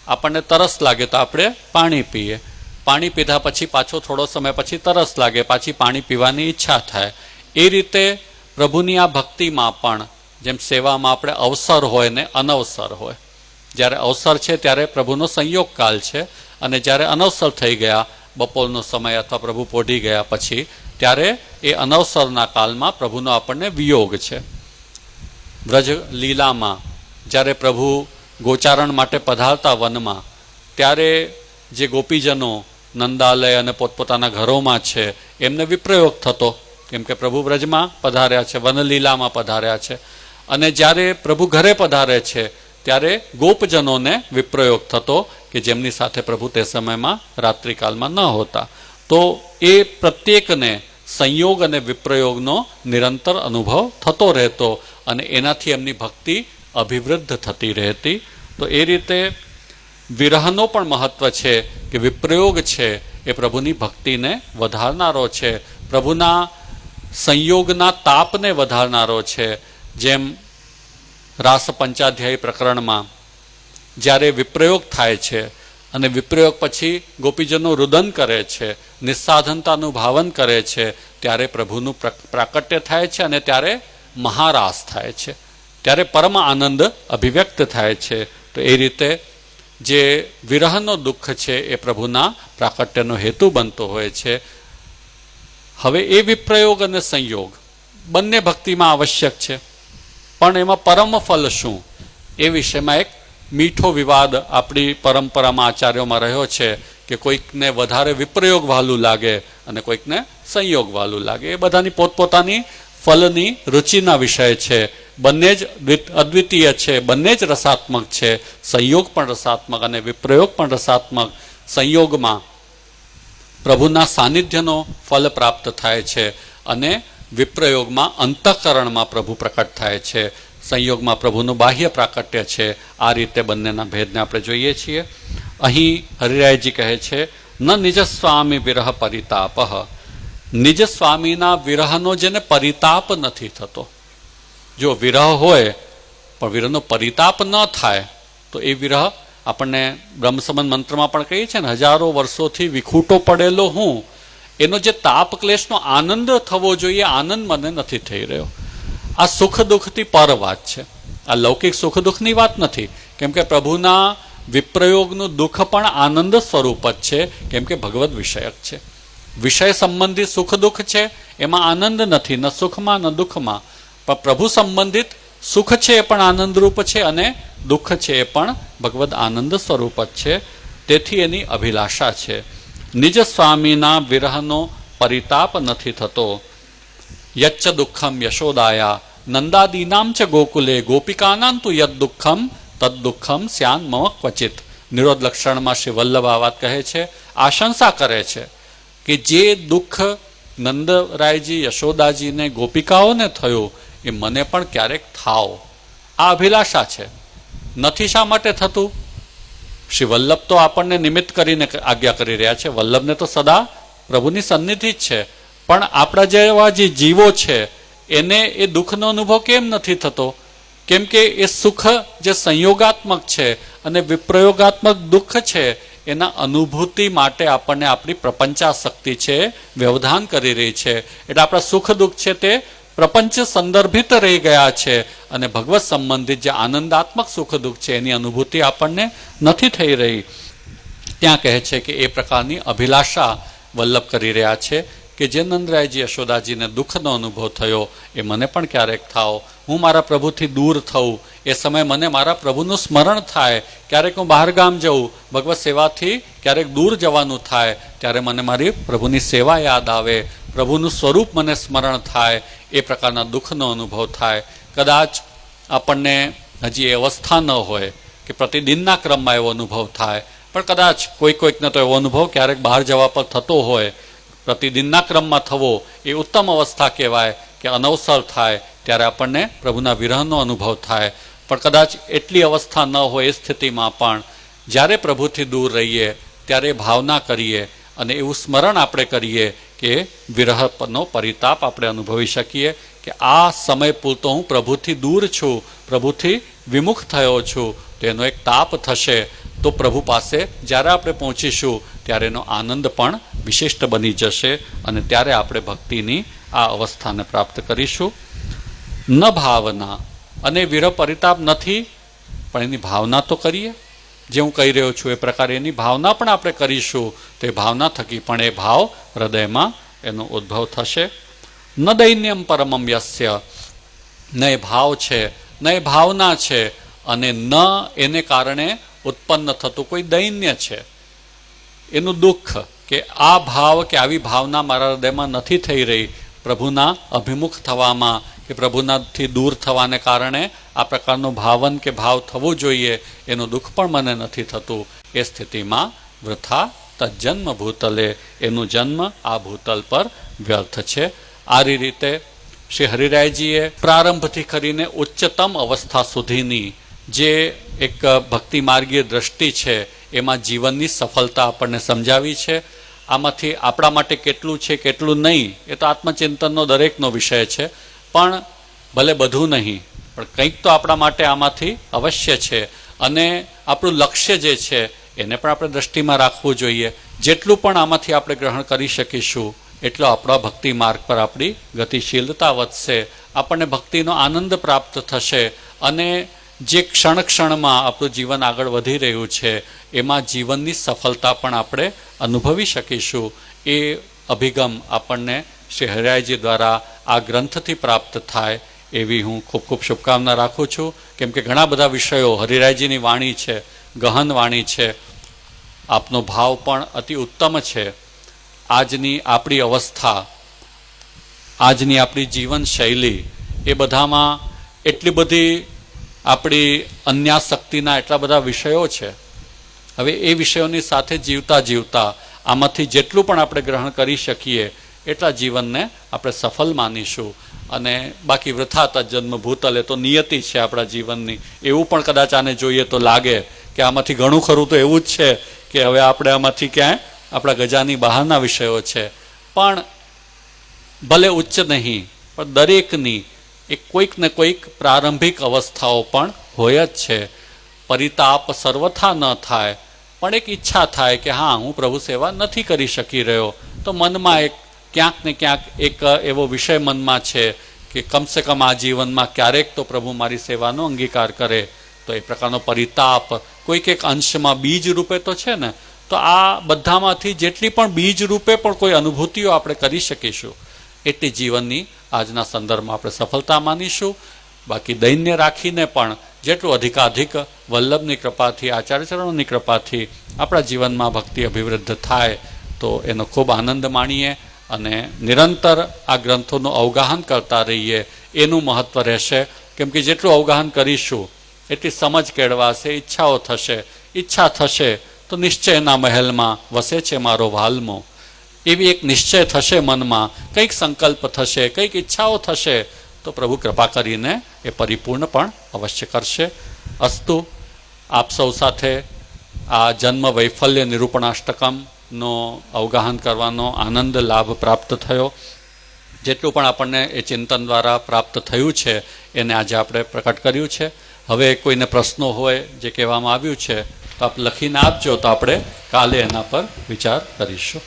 આપણને તરસ લાગે તો આપણે પાણી પીએ. પાણી પીધા પછી પાછો થોડો સમય પછી તરસ લાગે, પાછી પાણી પીવાની ઈચ્છા થાય. એ રીતે પ્રભુની આ ભક્તિમાં પણ જેમ સેવામાં આપણે અવસર હોય ને અનવસર હોય. જ્યારે અવસર છે ત્યારે પ્રભુનો સંયોગ કાળ છે, અને જ્યારે અનવસર થઈ ગયા, બપોરનો સમય અથવા પ્રભુ પોઢી ગયા પછી, ત્યારે એ અનવસરના કાળમાં પ્રભુનો આપણને વિયોગ છે. વ્રજ લીલામાં જ્યારે પ્રભુ ગોચારણ માટે પધારતા વનમાં, ત્યારે જે ગોપીજનો નંદાલય અને પોતપોતાના ઘરોમાં છે એમને વિપ્રયોગ થતો, કેમ કે પ્રભુ વ્રજમાં પધાર્યા છે, વનલીલામાં પધાર્યા છે. અને જ્યારે પ્રભુ ઘરે પધારે છે ત્યારે ગોપજનોને વિપ્રયોગ થતો કે જેમની સાથે પ્રભુ તે સમયમાં રાત્રિકાલમાં ન હોતા. તો એ પ્રત્યેકને સંયોગ અને વિપ્રયોગનો નિરંતર અનુભવ થતો રહેતો અને એનાથી એમની ભક્તિ અભિવૃદ્ધ થતી રહેતી. તો એ રીતે વિરહનો પણ મહત્વ છે કે વિપ્રયોગ છે એ પ્રભુની ભક્તિને વધારનારો છે, પ્રભુના સંયોગના તાપને વધારનારો છે. જેમ રાસ પંચાધ્યાયી પ્રકરણમાં જ્યારે વિપ્રયોગ થાય છે અને વિપ્રયોગ પછી ગોપીજનો રુદન કરે છે, નિસ્સાધનતાનું ભાવન કરે છે, ત્યારે પ્રભુનું પ્રાકટ્ય થાય છે અને ત્યારે મહારાસ થાય છે, ત્યારે પરમ આનંદ અભિવ્યક્ત થાય છે. તો એ રીતે જે વિરહનો દુઃખ છે એ પ્રભુના પ્રાકટ્યનો હેતુ બનતો હોય છે. હવે એ વિપ્રયોગ અને સંયોગ બંને ભક્તિમાં આવશ્યક છે, પણ એમાં પરમ ફલ શું એ વિષયમાં એક મીઠો વિવાદ આપણી પરંપરામાં આચાર્યોમાં રહ્યો છે કે કોઈકને વધારે વિપ્રયોગ વાલું લાગે અને કોઈકને સંયોગ વાલું લાગે. એ બધાની પોતપોતાની ફલની રુચિના વિષય છે. બંને જ અદ્વિતીય છે, બંને જ રસાત્મક છે. સંયોગ પણ રસાત્મક અને વિપ્રયોગ પણ રસાત્મક. સંયોગમાં પ્રભુના સાનિધ્યનો ફલ પ્રાપ્ત થાય છે અને વિપ્રયોગમાં અંતઃકરણમાં પ્રભુ પ્રકટ થાય છે. સંયોગમાં પ્રભુનું બાહ્ય પ્રાકટ્ય છે. આ રીતે બંનેના ભેદને આપણે જોઈએ છીએ. અહીં હરિરાયજી કહે છે ન નિજ સ્વામી વિરહ પરિતાપ. નિજ સ્વામીના વિરહનો જેને પરિતાપ નથી થતો, જો વિરહ હોય પણ વિરહનો પરિતાપ ન થાય તો એ વિરહ આપણને બ્રહ્મસંબંધ મંત્રમાં પણ કહીએ છીએ ને, હજારો વર્ષોથી વિખૂટો પડેલો હું, એનો જે તાપ ક્લેશનો આનંદ થવો જોઈએ, આનંદ મને નથી થઈ રહ્યો. આ સુખ દુઃખથી પર વાત છે, આ લૌકિક સુખ દુઃખની વાત નથી. કેમ કે પ્રભુના વિપ્રયોગનું દુઃખ પણ આનંદ સ્વરૂપ જ છે, કેમ કે ભગવદ વિષયક છે. વિષય સંબંધિત સુખ દુઃખ છે, એમાં આનંદ નથી, ન સુખમાં ન દુઃખમાં. પણ પ્રભુ સંબંધિત સુખ છે એ પણ આનંદરૂપ છે અને દુઃખ છે એ પણ ભગવદ આનંદ સ્વરૂપ જ છે. તેથી એની અભિલાષા છે. નિજ સ્વામીના વિરહનો પરિતાપ નથી થતો. યચ્ચ દુઃખમ યશોદાયા નંદાદીનામ ચ ગોકુલે ગોપિકાનાં તુ યદ દુઃખમ તદ દુઃખમ સ્યાન મમ ક્વચિત. નિરોધ લક્ષણમાં શ્રી વલ્લભ આ વાત કહે છે, આશંસા કરે છે કે જે દુઃખ નંદરાયજી યશોદાજીને ગોપિકાઓને થયું એ મને પણ ક્યારેક થાવ. આ અભિલાષા છે. નથી શા માટે થતું? શ્રી વલ્લભ તો આપણને નિમિત્ત કરીને આજ્ઞા કરી રહ્યા છે. વલ્લભને તો સદા પ્રભુની સન્નિધિ જ છે, પણ આપણા જેવા જે જીવો છે એને એ દુઃખનો અનુભવ કેમ નથી થતો? કેમ કે એ સુખ જે સંયોગાત્મક છે અને વિપ્રયોગાત્મક દુઃખ છે એના અનુભૂતિ માટે આપણને આપણી પ્રપંચાશક્તિ છે વ્યવધાન કરી રહી છે. એટલે આપણા સુખ દુઃખ છે તે પ્રપંચ સંદર્ભિત રહી ગયા છે અને ભગવત સંબંધિત જે આનંદાત્મક સુખ દુઃખ છે એની અનુભૂતિ આપણને નથી થઈ રહી. ત્યાં કહે છે કે એ પ્રકારની અભિલાષા વલ્લભ કરી રહ્યા છે કે જે નંદરાયજી યશોદાજીને દુઃખનો અનુભવ થયો એ મને પણ ક્યારેક થાવ. હું મારા પ્રભુથી દૂર થઉં એ સમયે મને મારા પ્રભુનું સ્મરણ થાય. ક્યારેક હું બહાર ગામ જઉં, ભગવત સેવાથી ક્યારેક દૂર જવાનું થાય, ત્યારે મને મારી પ્રભુની સેવા યાદ આવે, પ્રભુનું સ્વરૂપ મને સ્મરણ થાય, એ પ્રકારના દુઃખનો અનુભવ થાય. કદાચ આપણને હજી એ અવસ્થા ન હોય કે પ્રતિદિનના ક્રમમાં એવો અનુભવ થાય, પણ કદાચ કોઈકને તો એવો અનુભવ ક્યારેક બહાર જવા પર થતો હોય. પ્રતિદિનના ક્રમમાં થવો એ ઉત્તમ અવસ્થા કહેવાય કે અનવસર થાય ત્યારે આપણને પ્રભુના વિરહનો અનુભવ થાય. પણ કદાચ એટલી અવસ્થા ન હોય એ સ્થિતિમાં પણ જ્યારે પ્રભુથી દૂર રહીએ ત્યારે ભાવના કરીએ અને એવું સ્મરણ આપણે કરીએ કે વિરહનો પરિતાપ આપણે અનુભવી શકીએ કે આ સમય પૂરતો હું પ્રભુથી દૂર છું, પ્રભુથી વિમુખ થયો છું, તો એનો એક તાપ થશે. તો પ્રભુ પાસે જ્યારે આપણે પહોંચીશું ત્યારે એનો આનંદ પણ વિશિષ્ટ બની જશે અને ત્યારે આપણે ભક્તિની આ અવસ્થાને પ્રાપ્ત કરીશું. ન ભાવના અને વિરહ પરિતાપ નથી, પણ એની ભાવના તો કરીએ. જે હું કહી રહ્યો છું એ પ્રકારે એની ભાવના પણ આપણે કરીશું તો એ ભાવના થકી પણ એ ભાવ હૃદયમાં એનો ઉદ્ભવ થશે. ન દૈન્યમ પરમમ યસ્ય, ન એ ભાવ છે ન એ ભાવના છે અને ન એને કારણે ઉત્પન્ન થતું કોઈ દૈન્ય છે, એનું દુઃખ કે આ ભાવ કે આવી ભાવના મારા હૃદયમાં નથી થઈ રહી, પ્રભુના અભિમુખ થવામાં કે પ્રભુનાથી દૂર થવાને કારણે આ પ્રકારનું ભાવન કે ભાવ થવું જોઈએ એનું દુઃખ પણ મને નથી થતું. એ સ્થિતિમાં વૃથા તજન્મ ભૂતલે, એનું જન્મ આ ભૂતલ પર વ્યર્થ છે. આ રીતે શ્રી હરિરાયજીએ પ્રારંભથી કરીને ઉચ્ચતમ અવસ્થા સુધીની જે એક ભક્તિ માર્ગીય દ્રષ્ટિ છે એમાં જીવનની સફળતા આપણને સમજાવી છે. આમાંથી આપણા માટે કેટલું છે કેટલું નહીં એ તો આત્મચિંતનનો દરેકનો વિષય છે, પણ ભલે બધું નહીં પણ કંઈક તો આપણા માટે આમાંથી અવશ્ય છે. અને આપણું લક્ષ્ય જે છે એને પણ આપણે દ્રષ્ટિમાં રાખવું જોઈએ. જેટલું પણ આમાંથી આપણે ગ્રહણ કરી શકીશું એટલો આપણા ભક્તિ માર્ગ પર આપણી ગતિશીલતા વધશે, આપણને ભક્તિનો આનંદ પ્રાપ્ત થશે અને જે ક્ષણ ક્ષણમાં આપણું જીવન આગળ વધી રહ્યું છે એમાં જીવનની સફળતા પણ આપણે અનુભવી શકીશું. એ અભિગમ આપણને શ્રી હરિરાયજી દ્વારા આ ગ્રંથથી પ્રાપ્ત થાય એવી હું ખૂબ ખૂબ શુભકામના રાખું છું. કેમ કે ઘણા બધા વિષયો હરિરાયજીની વાણી છે, ગહન વાણી છે, આપનો ભાવ પણ અતિ ઉત્તમ છે. આજની આપણી અવસ્થા, આજની આપણી જીવન શૈલી એ બધામાં એટલી બધી આપણી અન્યાશક્તિના એટલા બધા વિષયો છે. હવે એ વિષયોની સાથે જીવતા જીવતા આમાંથી જેટલું પણ આપણે ગ્રહણ કરી શકીએ એટલા જીવનને આપણે સફળ માનીશું. અને બાકી વૃથા તજન્મ ભૂતલે તો નિયતિ છે આપણા જીવનની. એવું પણ કદાચ આને જોઈએ તો લાગે કે આમાંથી ઘણું ખરું તો એવું જ છે કે હવે આપણે આમાંથી ક્યાંય આપણા ગજાની બહારના વિષયો છે. પણ ભલે ઉચ્ચ નહીં પણ દરેકની એક કોઈક ને કોઈક પ્રારંભિક અવસ્થાઓ પણ હોય જ છે. પરિતાપ સર્વથા ન થાય પણ એક ઈચ્છા થાય કે હા હું પ્રભુ સેવા નથી કરી શકી રહ્યો, તો મનમાં એક ક્યાંક ને ક્યાંક એક એવો વિષય મનમાં છે કે કમસે કમ આ જીવનમાં ક્યારેક તો પ્રભુ મારી સેવાનો અંગીકાર કરે. તો એ પ્રકારનો પરિતાપ કોઈક એક અંશમાં બીજ રૂપે તો છે ને. તો આ બધામાંથી જેટલી પણ બીજ રૂપે પણ કોઈ અનુભૂતિઓ આપણે કરી શકીશું એટલી જીવનની આજના સંદર્ભમાં આપણે સફળતા માનીશું. બાકી દૈન્ય રાખીને પણ જેટલું અધિકાધિક વલ્લભની કૃપાથી, આચાર્યચરણોની કૃપાથી આપણા જીવનમાં ભક્તિ અભિવૃદ્ધ થાય તો એનો ખૂબ આનંદ માણીએ અને નિરંતર આ ગ્રંથોનું અવગાહન કરતા રહીએ એનું મહત્ત્વ રહેશે. કેમ કે જેટલું અવગાહન કરીશું એટલી સમજ કેળવાશે, ઈચ્છાઓ થશે. ઈચ્છા થશે તો નિશ્ચયના મહેલમાં વસે છે મારો વાલ્મો. એવી એક નિશ્ચય થશે મનમાં, કંઈક સંકલ્પ થશે, કંઈક ઈચ્છાઓ થશે તો પ્રભુ કૃપા કરીને એ પરિપૂર્ણ પણ અવશ્ય કરશે. અસ્તુ. આપ સૌ સાથે આ જન્મ વૈફલ્ય નિરૂપણાષ્ટકમનો અવગાહન કરવાનો આનંદ લાભ પ્રાપ્ત થયો. જેટલું પણ આપણને એ ચિંતન દ્વારા પ્રાપ્ત થયું છે એને આજે આપણે પ્રકટ કર્યું છે. હવે કોઈને પ્રશ્નો હોય જે કહેવામાં આવ્યું છે તો આપ લખીને આપજો તો આપણે કાલે એના પર વિચાર કરીશું.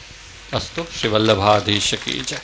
અસ્તુ. શ્રી વલ્લભાધીશ કી જય.